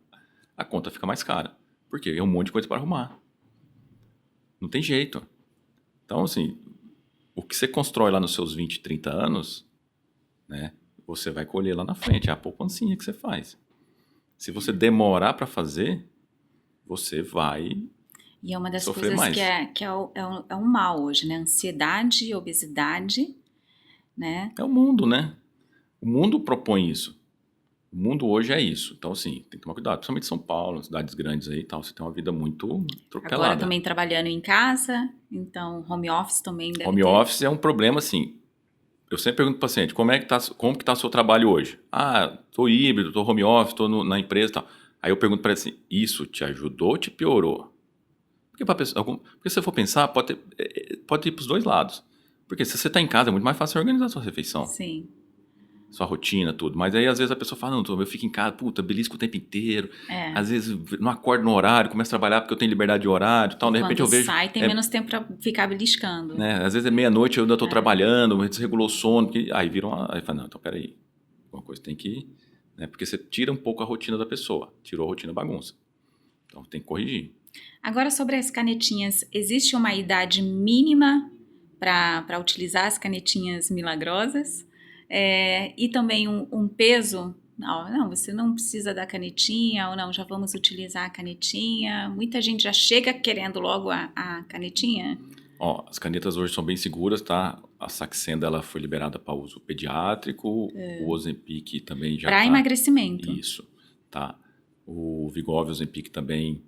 a conta fica mais cara. Por quê? É um monte de coisa para arrumar. Não tem jeito. Então, assim, o que você constrói lá nos seus 20, 30 anos, né, você vai colher lá na frente. É a poupancinha que você faz. Se você demorar para fazer, você vai E é uma das sofrer coisas mais. que é um mal hoje, né? Ansiedade, obesidade, né? É o mundo, né? O mundo propõe isso. O mundo hoje é isso. Então, assim, tem que tomar cuidado. Principalmente em São Paulo, cidades grandes aí e tal. Você tem uma vida muito atropelada. Agora também trabalhando em casa, então home office também deve Home ter. office é um problema, assim. Eu sempre pergunto para o paciente, como que tá o seu trabalho hoje? Tô híbrido, tô home office, tô na empresa e tal. Aí eu pergunto para ele assim, isso te ajudou ou te piorou? Porque se você for pensar, pode ir para os dois lados. Porque se você está em casa, é muito mais fácil organizar a sua refeição. Sim. Sua rotina, tudo. Mas aí, às vezes, a pessoa fala, não, eu fico em casa, belisco o tempo inteiro. Às vezes, não acordo no horário, começo a trabalhar porque eu tenho liberdade de horário. Tal. De repente, eu vejo... sai, tem menos tempo para ficar beliscando. Né? Às vezes, é meia-noite, eu ainda estou trabalhando, desregulou o sono. Aí fala, não, então, peraí. Uma coisa tem que... Né? Porque você tira um pouco a rotina da pessoa. Tirou a rotina, bagunça. Então, tem que corrigir. Agora, sobre as canetinhas, existe uma idade mínima para utilizar as canetinhas milagrosas? E também um peso? Não, você não precisa da canetinha, ou não, já vamos utilizar a canetinha. Muita gente já chega querendo logo a canetinha. As canetas hoje são bem seguras, tá? A Saxenda, ela foi liberada para uso pediátrico, o Ozempic também já para emagrecimento. Isso, tá? O Wegovy, o Ozempic também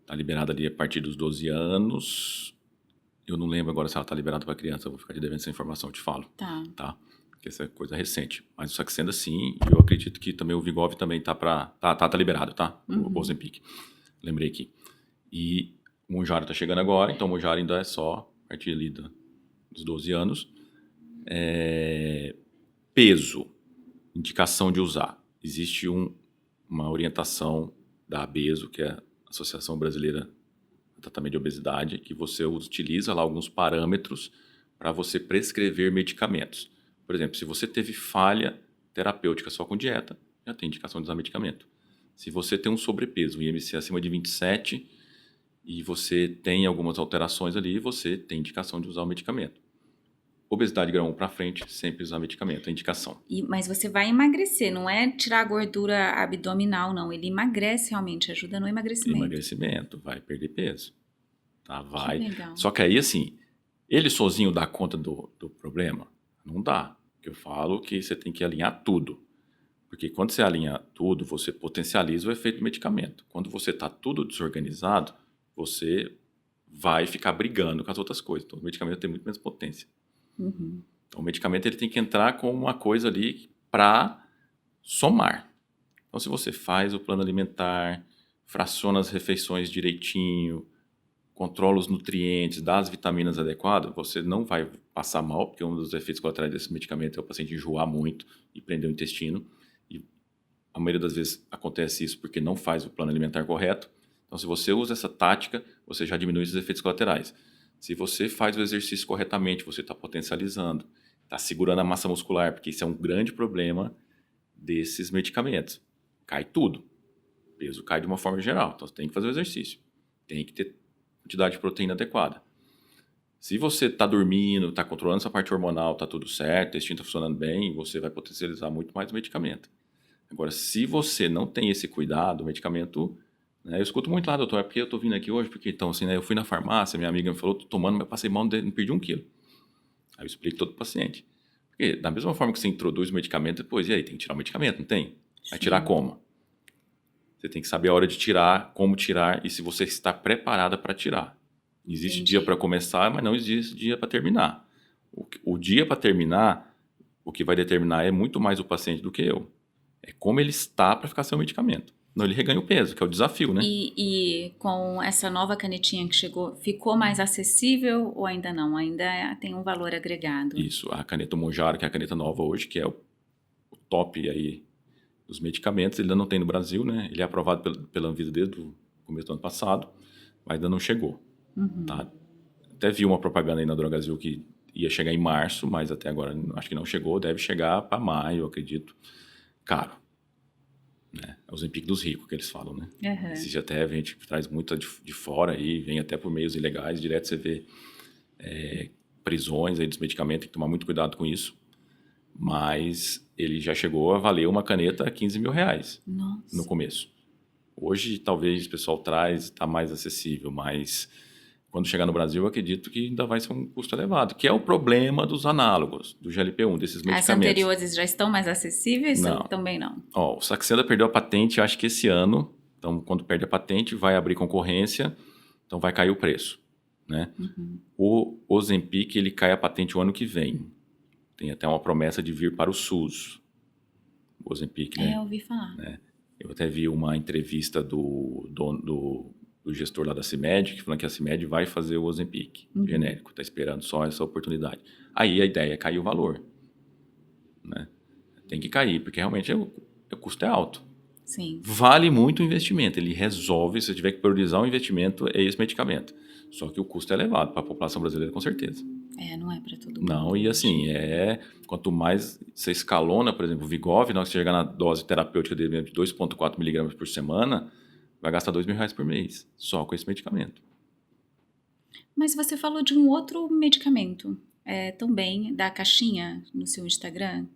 tá liberado ali a partir dos 12 anos. Eu não lembro agora se ela tá liberada para criança, eu vou ficar te devendo essa informação, eu te falo. Tá? Porque essa é coisa recente. Mas o Saxenda, sim, e eu acredito que também o Wegovy também tá liberado, tá? Uhum. O Ozempic. Lembrei aqui. E o Mounjaro tá chegando agora, então o Mounjaro ainda é só a partir ali dos 12 anos. Peso, indicação de usar. Existe uma orientação da ABESO, que é a Associação Brasileira de Tratamento de Obesidade, que você utiliza lá alguns parâmetros para você prescrever medicamentos. Por exemplo, se você teve falha terapêutica só com dieta, já tem indicação de usar medicamento. Se você tem um sobrepeso, um IMC acima de 27, e você tem algumas alterações ali, você tem indicação de usar o medicamento. Obesidade grau 1 para frente, sempre usar medicamento, é indicação. Mas você vai emagrecer, não é tirar a gordura abdominal, não. Ele emagrece realmente, ajuda no emagrecimento. Emagrecimento, vai perder peso. Tá, vai. Que legal. Só que aí, assim, ele sozinho dá conta do problema? Não dá. Porque eu falo que você tem que alinhar tudo. Porque quando você alinha tudo, você potencializa o efeito do medicamento. Quando você está tudo desorganizado, você vai ficar brigando com as outras coisas. Então, o medicamento tem muito menos potência. Uhum. Então, o medicamento ele tem que entrar com uma coisa ali para somar. Então, se você faz o plano alimentar, fraciona as refeições direitinho, controla os nutrientes, dá as vitaminas adequadas, você não vai passar mal, porque um dos efeitos colaterais desse medicamento é o paciente enjoar muito e prender o intestino. E a maioria das vezes acontece isso porque não faz o plano alimentar correto. Então, se você usa essa tática, você já diminui os efeitos colaterais. Se você faz o exercício corretamente, você está potencializando, está segurando a massa muscular, porque isso é um grande problema desses medicamentos. Cai tudo. O peso cai de uma forma geral. Então, você tem que fazer o exercício. Tem que ter quantidade de proteína adequada. Se você está dormindo, está controlando essa parte hormonal, está tudo certo, o intestino está funcionando bem, você vai potencializar muito mais o medicamento. Agora, se você não tem esse cuidado, o medicamento... Eu escuto muito lá, doutor, é porque eu tô vindo aqui hoje, porque então, assim, eu fui na farmácia, minha amiga me falou, tô tomando, mas passei mal, não perdi 1 quilo. Aí eu explico todo pro paciente. Porque da mesma forma que você introduz o medicamento, depois, e aí, tem que tirar o medicamento, não tem? Vai tirar como? Você tem que saber a hora de tirar, como tirar e se você está preparada para tirar. Existe dia para começar, mas não existe dia para terminar. O dia para terminar, o que vai determinar é muito mais o paciente do que eu. É como ele está para ficar sem o medicamento. Não, ele reganha o peso, que é o desafio, né? E com essa nova canetinha que chegou, ficou mais acessível ou ainda não? Ainda tem um valor agregado? Isso, a caneta Mounjaro, que é a caneta nova hoje, que é o top aí dos medicamentos, ele ainda não tem no Brasil, né? Ele é aprovado pela Anvisa desde o começo do ano passado, mas ainda não chegou. Uhum. Tá? Até vi uma propaganda aí na Drogazil que ia chegar em março, mas até agora acho que não chegou, deve chegar para maio, eu acredito. Caro. Né? É o Ozempic dos ricos que eles falam, né? Uhum. Esse até a gente traz muita de fora aí, vem até por meios ilegais, direto você vê prisões aí dos medicamentos, tem que tomar muito cuidado com isso. Mas ele já chegou a valer uma caneta R$15 mil. Nossa. No começo. Hoje talvez o pessoal traz, está mais acessível, mas quando chegar no Brasil eu acredito que ainda vai ser um custo elevado, que é o problema dos análogos, do GLP-1, desses medicamentos. As anteriores já estão mais acessíveis? Não. Ou também não? O Saxenda perdeu a patente, acho que esse ano. Então, quando perde a patente, vai abrir concorrência, então vai cair o preço. Né? Uhum. O Ozempic, ele cai a patente o ano que vem. Tem até uma promessa de vir para o SUS. O Ozempic, né? Eu ouvi falar. Né? Eu até vi uma entrevista do gestor lá da CIMED, falando que a CIMED vai fazer o Ozempic genérico. Está esperando só essa oportunidade. Aí a ideia é cair o valor. Né? Tem que cair, porque realmente o custo é alto. Sim. Vale muito o investimento. Ele resolve, se tiver que priorizar o investimento, é esse medicamento. Só que o custo é elevado para a população brasileira, com certeza. Não é para todo mundo. Não, e assim, quanto mais você escalona, por exemplo, o Wegovy, na hora que você chegar na dose terapêutica dele de 2,4 miligramas por semana, vai gastar R$2 mil por mês, só com esse medicamento. Mas você falou de um outro medicamento, também da caixinha no seu Instagram,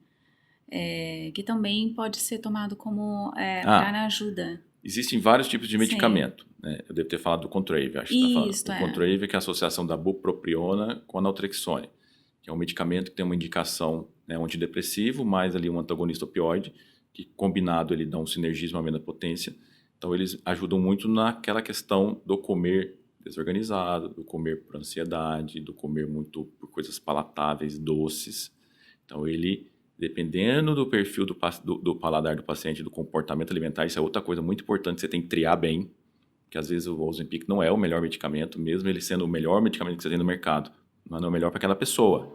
que também pode ser tomado como para ajuda. Existem vários tipos de medicamento. Né? Eu devo ter falado do Contrave, acho que está falando. O Contrave, que é a associação da bupropiona com a naltrexone, que é um medicamento que tem uma indicação, né, um antidepressivo, mais ali um antagonista opioide, que combinado ele dá um sinergismo, aumenta a potência. Então eles ajudam muito naquela questão do comer desorganizado, do comer por ansiedade, do comer muito por coisas palatáveis, doces. Então ele... Dependendo do perfil do paladar do paciente, do comportamento alimentar, isso é outra coisa muito importante, você tem que triar bem, que às vezes o Ozempic não é o melhor medicamento, mesmo ele sendo o melhor medicamento que você tem no mercado, mas não é o melhor para aquela pessoa.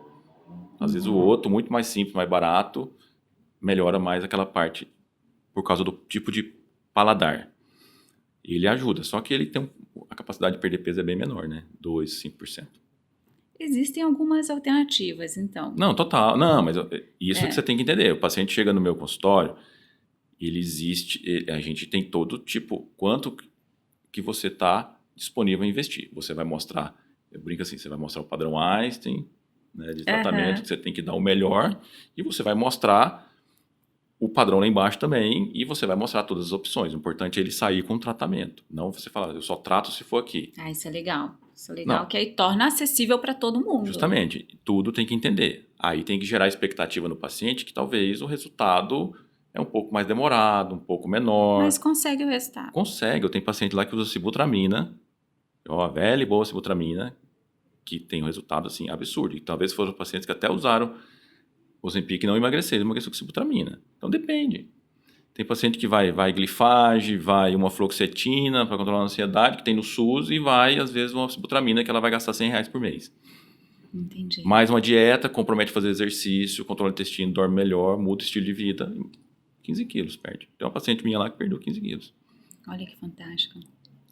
Às vezes o outro, muito mais simples, mais barato, melhora mais aquela parte por causa do tipo de paladar. ele ajuda. Só que ele tem a capacidade de perder peso é bem menor, né? 2, 5%. Existem algumas alternativas, então. Não, total. Não, mas isso É. que você tem que entender. O paciente chega no meu consultório, a gente tem todo tipo, quanto que você está disponível a investir. Você vai mostrar, eu brinco assim, você vai mostrar o padrão Einstein, né, de tratamento, que você tem que dar o melhor, e você vai mostrar o padrão lá embaixo também, e você vai mostrar todas as opções. O importante é ele sair com o tratamento. Não você falar, eu só trato se for aqui. Ah, isso é legal. Isso é legal, Não. que aí torna acessível para todo mundo. Justamente. Tudo tem que entender. Aí tem que gerar expectativa no paciente que talvez o resultado é um pouco mais demorado, um pouco menor. Mas consegue o resultado. Consegue. Eu tenho paciente lá que usa sibutramina, a velha e boa sibutramina, que tem um resultado assim absurdo. E talvez foram pacientes que até usaram o Ozempic e não emagreceram, emagreceu com sibutramina. Então depende. Tem paciente que vai glifage, vai uma fluoxetina para controlar a ansiedade, que tem no SUS, e vai, às vezes, uma sibutramina que ela vai gastar R$100 por mês. Entendi. Mais uma dieta, compromete fazer exercício, controla o intestino, dorme melhor, muda o estilo de vida. 15 quilos perde. Tem uma paciente minha lá que perdeu 15 quilos. Olha que fantástico.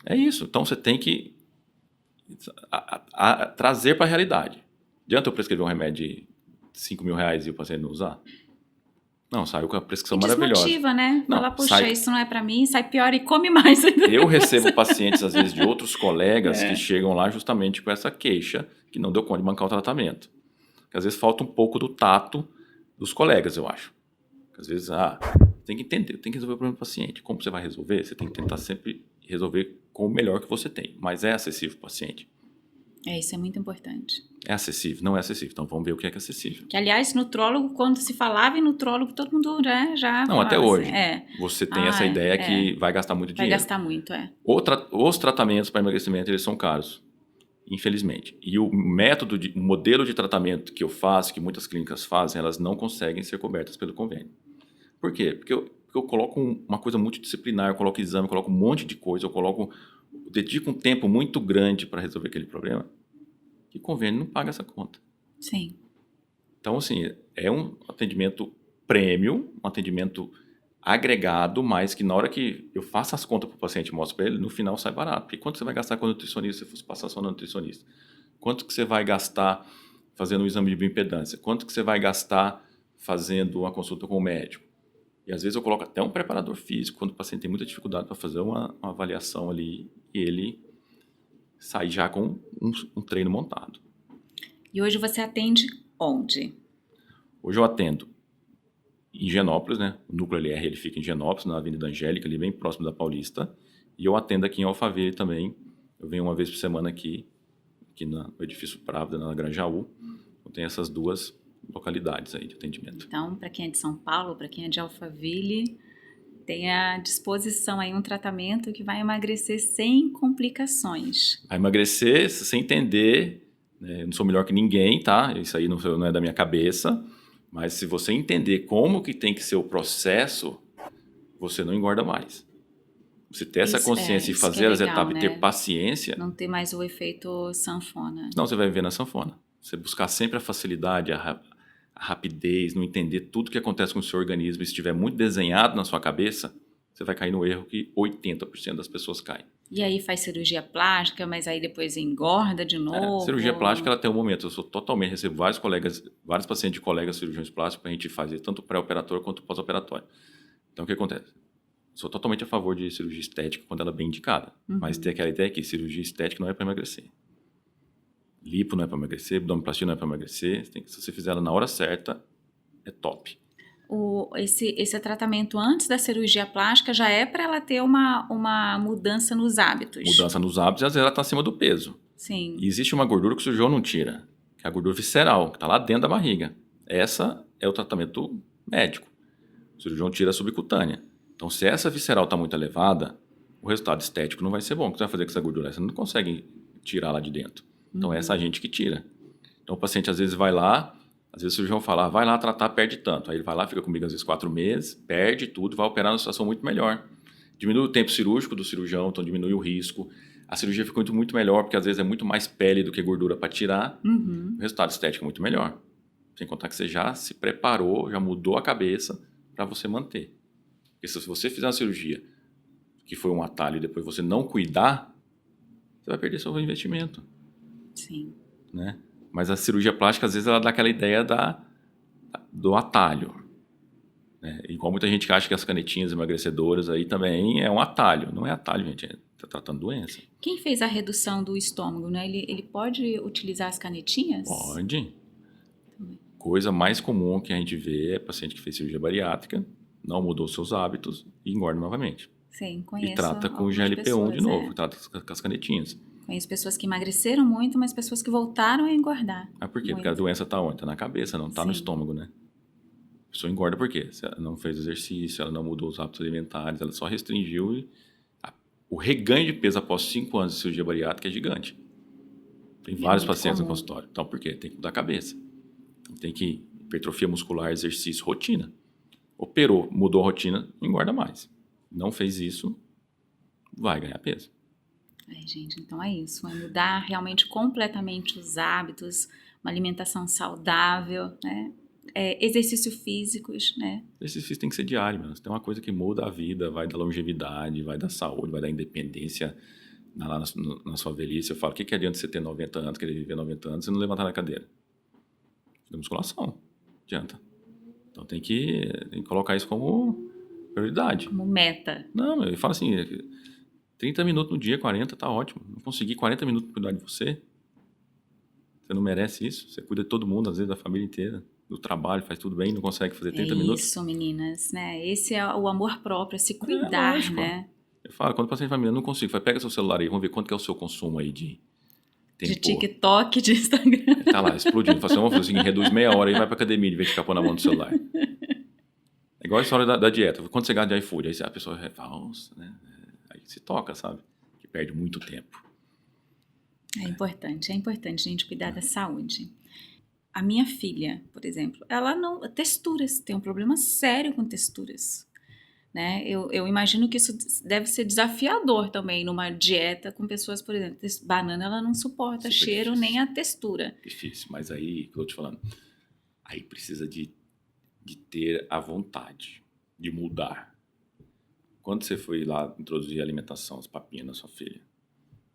É isso. Então você tem que trazer para a realidade. Adianta eu prescrever um remédio de R$5.000 e o paciente não usar? Não, saiu com a prescrição maravilhosa. Desmotiva, né? Não, Fala, puxa, isso não é pra mim, sai pior e come mais. Eu recebo pacientes, às vezes, de outros colegas que chegam lá justamente com essa queixa que não deu conta de bancar o tratamento. Que às vezes falta um pouco do tato dos colegas, eu acho. Que às vezes, tem que entender, tem que resolver o problema do paciente. Como você vai resolver? Você tem que tentar sempre resolver com o melhor que você tem. Mas é acessível para o paciente? Isso é muito importante. É acessível? Não é acessível. Então vamos ver o que é acessível. Que, aliás, nutrólogo, quando se falava em nutrólogo, todo mundo já não, até hoje. Assim, você tem essa ideia que vai gastar muito dinheiro. Vai gastar muito, Os tratamentos para emagrecimento, eles são caros, infelizmente. E o modelo de tratamento que eu faço, que muitas clínicas fazem, elas não conseguem ser cobertas pelo convênio. Por quê? Porque eu coloco uma coisa multidisciplinar, eu coloco exame, eu coloco um monte de coisa, dedico um tempo muito grande para resolver aquele problema, que o convênio não paga essa conta. Sim. Então, assim, é um atendimento premium, um atendimento agregado, mas que na hora que eu faço as contas para o paciente e mostro para ele, no final sai barato. Porque quanto você vai gastar com o nutricionista se fosse passar só no nutricionista? Quanto que você vai gastar fazendo um exame de bioimpedância? Quanto que você vai gastar fazendo uma consulta com o médico? E às vezes eu coloco até um preparador físico, quando o paciente tem muita dificuldade para fazer uma avaliação ali, e ele sai já com um treino montado. E hoje você atende onde? Hoje eu atendo em Higienópolis, né? O núcleo LR ele fica em Higienópolis, na Avenida Angélica, ali bem próximo da Paulista. E eu atendo aqui em Alphaville também. Eu venho uma vez por semana aqui no Edifício Pravda, na Granjaú. Eu tenho essas duas localidades aí de atendimento. Então, para quem é de São Paulo, para quem é de Alphaville, tem à disposição aí um tratamento que vai emagrecer sem complicações. Vai emagrecer sem entender, né? Eu não sou melhor que ninguém, tá? Isso aí não é da minha cabeça. Mas se você entender como que tem que ser o processo, você não engorda mais. Você ter essa consciência e fazer as etapas, né? E ter paciência. Não ter mais o efeito sanfona. Não, você vai viver na sanfona. Você buscar sempre a facilidade, a rapidez, não entender tudo que acontece com o seu organismo. E se estiver muito desenhado na sua cabeça, você vai cair no erro que 80% das pessoas caem. E aí faz cirurgia plástica, mas aí depois engorda de novo. Cirurgia plástica, ela tem um momento. Eu recebo vários pacientes de colegas cirurgiões plásticos para a gente fazer tanto pré-operatório quanto pós-operatório. Então, o que acontece? Sou totalmente a favor de cirurgia estética quando ela é bem indicada. Mas tem aquela ideia que cirurgia estética não é para emagrecer. Lipo não é para emagrecer, abdominoplastia não é para emagrecer. Se você fizer ela na hora certa, é top. Esse tratamento antes da cirurgia plástica já é para ela ter uma mudança nos hábitos. Mudança nos hábitos e às vezes ela está acima do peso. Sim. E existe uma gordura que o cirurgião não tira, que é a gordura visceral, que está lá dentro da barriga. Essa é o tratamento médico. O cirurgião tira a subcutânea. Então, se essa visceral está muito elevada, o resultado estético não vai ser bom. O que você vai fazer com essa gordura? Você não consegue tirar lá de dentro. Então, é essa gente que tira. Então, o paciente às vezes vai lá, às vezes o cirurgião fala, vai lá tratar, perde tanto. Aí ele vai lá, fica comigo às vezes 4 meses, perde tudo, vai operar numa situação muito melhor. Diminui o tempo cirúrgico do cirurgião, então diminui o risco. A cirurgia fica muito melhor, porque às vezes é muito mais pele do que gordura para tirar. O resultado estético é muito melhor. Sem contar que você já se preparou, já mudou a cabeça para você manter. Porque se você fizer uma cirurgia que foi um atalho, e depois você não cuidar, você vai perder seu investimento. Sim. Né? Mas a cirurgia plástica, às vezes, ela dá aquela ideia do atalho. Né? Igual muita gente que acha que as canetinhas emagrecedoras aí também é um atalho. Não é atalho, gente. Está tratando doença. Quem fez a redução do estômago, né? Ele pode utilizar as canetinhas? Pode. Coisa mais comum que a gente vê é paciente que fez cirurgia bariátrica, não mudou seus hábitos e engorda novamente. Sim, conheço. E trata com o algumas GLP-1 de pessoas, novo, trata com as canetinhas. Conheço pessoas que emagreceram muito, mas pessoas que voltaram a engordar. Ah, por quê? Muito. Porque a doença está onde? Está na cabeça, não está no Sim. estômago, né? A pessoa engorda por quê? Se ela não fez exercício, ela não mudou os hábitos alimentares, ela só restringiu e o reganho de peso após 5 anos de cirurgia bariátrica é gigante. Tem vários pacientes no consultório. Então, por quê? Tem que mudar a cabeça. Tem que hipertrofia muscular, exercício, rotina. Operou, mudou a rotina, não engorda mais. Não fez isso, vai ganhar peso. Gente, então é isso. É mudar realmente completamente os hábitos, uma alimentação saudável, né? Exercício físicos, né? Exercício físico tem que ser diário, mesmo. Tem uma coisa que muda a vida, vai da longevidade, vai da saúde, vai da independência na sua velhice. Eu falo, o que adianta você ter 90 anos, querer viver 90 anos e não levantar na cadeira? É musculação, adianta. Então tem que colocar isso como prioridade. Como meta. Não, eu falo assim, 30 minutos no dia, 40, tá ótimo. Não conseguir 40 minutos para cuidar de você, você não merece isso. Você cuida de todo mundo, às vezes da família inteira, do trabalho, faz tudo bem, não consegue fazer 30 minutos. Isso, meninas, né? Esse é o amor próprio, é se cuidar, lógico. né? Eu falo, quando o paciente fala, eu não consigo, vai, pega seu celular aí, vamos ver quanto que é o seu consumo aí de tempo. De TikTok, de Instagram. Tá lá, explodindo. Fala assim, vamos fazer o seguinte, reduz meia hora e vai pra academia, em vez de ficar pondo na mão do celular. É igual a história da dieta. Quando você gasta de iFood, aí a pessoa fala, nossa, né? Aí se toca, sabe? Que perde muito tempo. É importante a gente cuidar da saúde. A minha filha, por exemplo, ela não... Texturas, tem um problema sério com texturas. Né? Eu imagino que isso deve ser desafiador também numa dieta com pessoas, por exemplo, banana ela não suporta Super cheiro difícil. nem a textura. Difícil, mas aí, que eu tô te falando, aí precisa de ter a vontade de mudar. Quando você foi lá introduzir a alimentação, as papinhas na sua filha,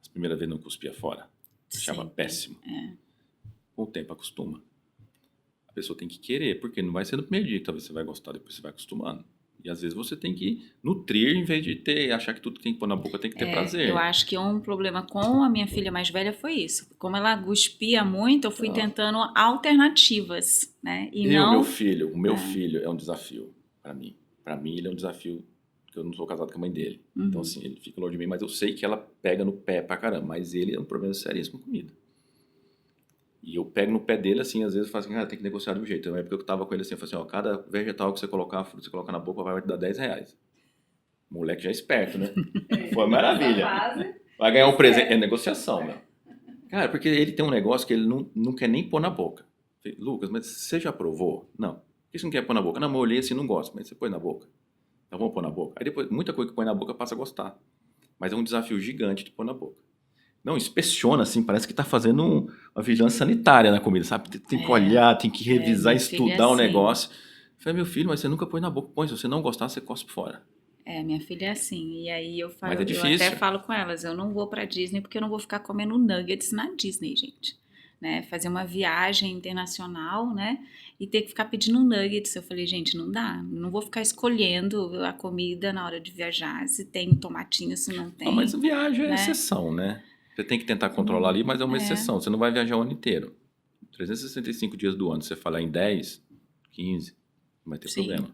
as primeiras vezes não cuspia fora, achava péssimo. Com o tempo acostuma. A pessoa tem que querer, porque não vai ser no primeiro dia que talvez você vai gostar, depois você vai acostumando. E às vezes você tem que nutrir em vez de achar que tudo que tem que pôr na boca tem que ter prazer. Eu acho que um problema com a minha filha mais velha foi isso. Como ela cuspia muito, eu fui tentando alternativas, né? O meu filho é um desafio para mim. Para mim ele é um desafio, porque eu não sou casado com a mãe dele. Uhum. Então assim, ele fica longe de mim, mas eu sei que ela pega no pé pra caramba. Mas ele é um problema seríssimo com comida. E eu pego no pé dele, assim, às vezes eu falo assim, tem que negociar de um jeito. Então, é porque eu tava com ele assim, eu falei assim, cada vegetal que você colocar, fruta que você colocar na boca, vai te dar R$10. O moleque já é esperto, né? Foi maravilha. Vai ganhar um presente. É negociação, né? Cara, porque ele tem um negócio que ele não quer nem pôr na boca. Falei, Lucas, mas você já provou? Não. Por que você não quer pôr na boca? Não, eu olhei assim, não gosto, mas você põe na boca. Então vamos pôr na boca. Aí depois, muita coisa que põe na boca passa a gostar. Mas é um desafio gigante de pôr na boca. Não, inspeciona, assim, parece que tá fazendo uma vigilância sanitária na comida, sabe? Tem que olhar, tem que revisar, estudar o negócio. Eu falei, meu filho, mas você nunca põe na boca. Põe, se você não gostar, você cospe fora. Minha filha é assim. E aí eu falo, Mas é eu difícil. até falo com elas, eu não vou pra Disney porque eu não vou ficar comendo nuggets na Disney, gente. Né? Fazer uma viagem internacional, né? E ter que ficar pedindo nuggets. Eu falei, gente, não dá. Não vou ficar escolhendo a comida na hora de viajar, se tem tomatinho, se não tem. Não, mas viagem é exceção, né? Você tem que tentar controlar ali, mas é uma exceção. Você não vai viajar o ano inteiro. 365 dias do ano, se você falar em 10, 15, não vai ter problema.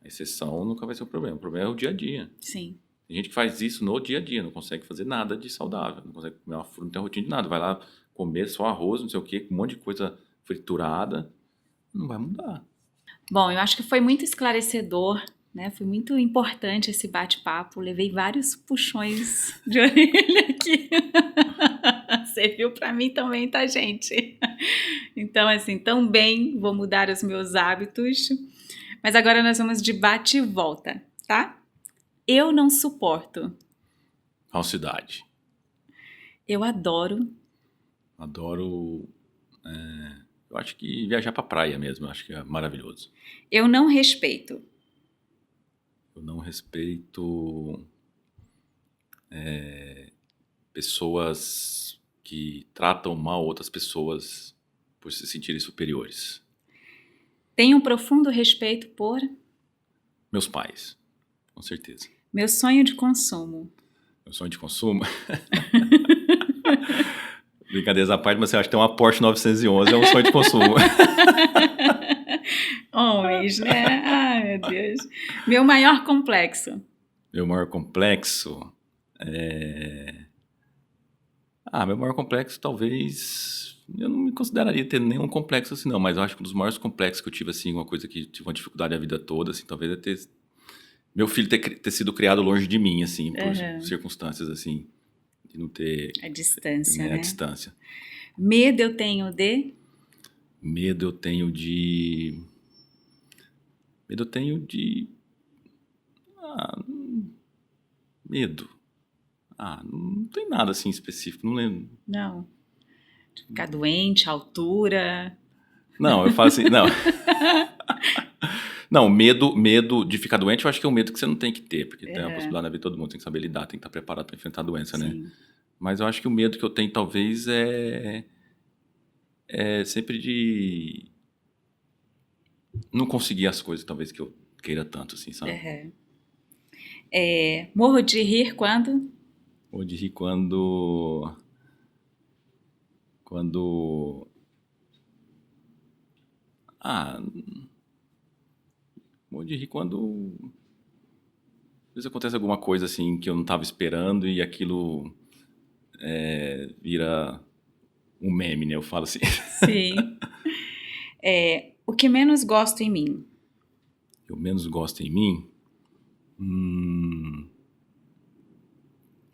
A exceção nunca vai ser o problema. O problema é o dia a dia. Sim. Tem gente que faz isso no dia a dia, não consegue fazer nada de saudável, não consegue comer uma fruta, não tem rotina de nada. Vai lá comer só arroz, não sei o quê, com um monte de coisa friturada, não vai mudar. Bom, eu acho que foi muito esclarecedor, né? Foi muito importante esse bate-papo. Levei vários puxões de orelha aqui. Serviu para mim também, tá, gente? Então, assim, também vou mudar os meus hábitos. Mas agora nós vamos de bate e volta, tá? Eu não suporto. Falsidade. Eu adoro. Eu acho que viajar pra praia mesmo, eu acho que é maravilhoso. Eu não respeito. Eu não respeito pessoas que tratam mal outras pessoas por se sentirem superiores. Tenho um profundo respeito por Meus pais, com certeza. meu sonho de consumo. Meu sonho de consumo. Brincadeiras à parte, mas você acha que ter uma Porsche 911 é um sonho de consumo. Homens, né? Ai, meu Deus. Meu maior complexo. Meu maior complexo meu maior complexo talvez... Eu não me consideraria ter nenhum complexo assim, não. Mas eu acho que um dos maiores complexos que eu tive, assim, uma coisa que tive uma dificuldade a vida toda, assim, talvez é ter... Meu filho ter sido criado longe de mim, assim, por circunstâncias, assim, de não ter... A distância, A né? distância. Medo eu tenho de... Medo eu tenho de... Medo. Não tem nada assim específico, não lembro. Não. De ficar doente, altura. Não, eu falo assim, não. Não, medo de ficar doente, eu acho que é um medo que você não tem que ter, porque tem a possibilidade na vida de todo mundo, tem que saber lidar, tem que estar preparado para enfrentar a doença, Sim. né? Mas eu acho que o medo que eu tenho talvez é sempre de não conseguir as coisas, talvez, que eu queira tanto, assim, sabe? Morro de rir quando... Ou de rir quando... Morro de rir quando... Às vezes acontece alguma coisa, assim, que eu não estava esperando e aquilo vira um meme, né? Eu falo assim. Sim. O que menos gosto em mim? Eu menos gosto em mim?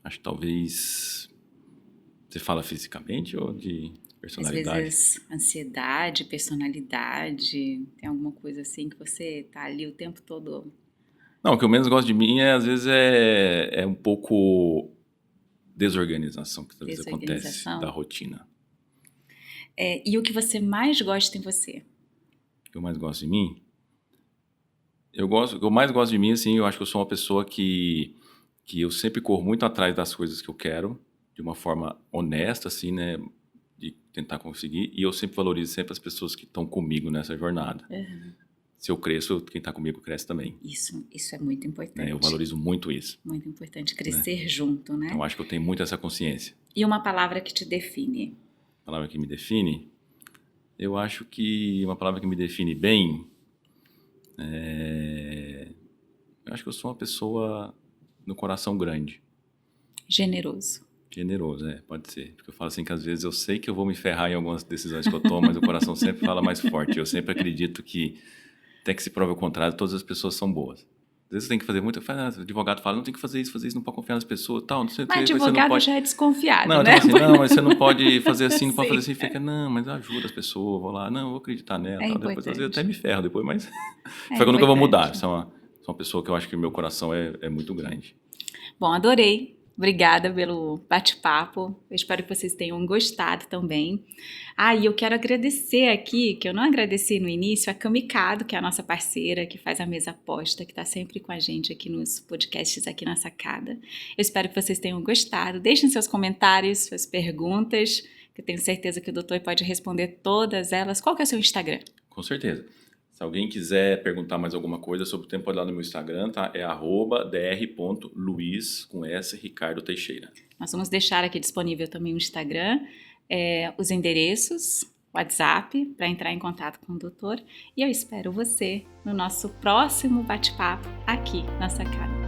Acho que talvez... Você fala fisicamente ou de personalidade? Às vezes, ansiedade, personalidade, tem alguma coisa assim que você tá ali o tempo todo... Não, o que eu menos gosto de mim às vezes é um pouco desorganização que às vezes acontece da rotina. E o que você mais gosta em você? O que eu mais gosto de mim? O que eu mais gosto de mim, assim, eu acho que eu sou uma pessoa que eu sempre corro muito atrás das coisas que eu quero, de uma forma honesta, assim, né? De tentar conseguir. E eu sempre valorizo sempre as pessoas que estão comigo nessa jornada. Se eu cresço, quem está comigo cresce também. Isso é muito importante. Né? Eu valorizo muito isso. Muito importante, crescer junto, né? Eu acho que eu tenho muito essa consciência. E uma palavra que te define? Palavra que me define? Eu acho que uma palavra que me define bem eu acho que eu sou uma pessoa no coração grande. Generoso. Generoso, pode ser. Porque eu falo assim que às vezes eu sei que eu vou me ferrar em algumas decisões que eu tomo, mas o coração sempre fala mais forte. Eu sempre acredito que, até que se prove o contrário, todas as pessoas são boas. Às vezes você tem que fazer muito... O advogado fala, não tem que fazer isso, não pode confiar nas pessoas, tal. Não sei, mas você advogado não pode... já é desconfiado, não, né? Então, assim, não, mas você não pode fazer assim, não pode fazer assim. Fica, não, mas ajuda as pessoas, vou lá, não, eu vou acreditar nela. Tal. Depois, às vezes, eu até me ferro depois, mas... Foi que eu nunca vou mudar. Sou uma pessoa que eu acho que meu coração é muito grande. Bom, adorei. Obrigada pelo bate-papo. Eu espero que vocês tenham gostado também. E eu quero agradecer aqui, que eu não agradeci no início, a Kamikado, que é a nossa parceira, que faz a mesa aposta, que está sempre com a gente aqui nos podcasts aqui na Sacada. Eu espero que vocês tenham gostado. Deixem seus comentários, suas perguntas, que eu tenho certeza que o doutor pode responder todas elas. Qual que é o seu Instagram? Com certeza. Se alguém quiser perguntar mais alguma coisa sobre o tempo, pode ir lá no meu Instagram, tá? É @dr.luiz, com S, Ricardo Teixeira. Nós vamos deixar aqui disponível também o Instagram, os endereços, WhatsApp, para entrar em contato com o doutor. E eu espero você no nosso próximo bate-papo aqui na Sacada.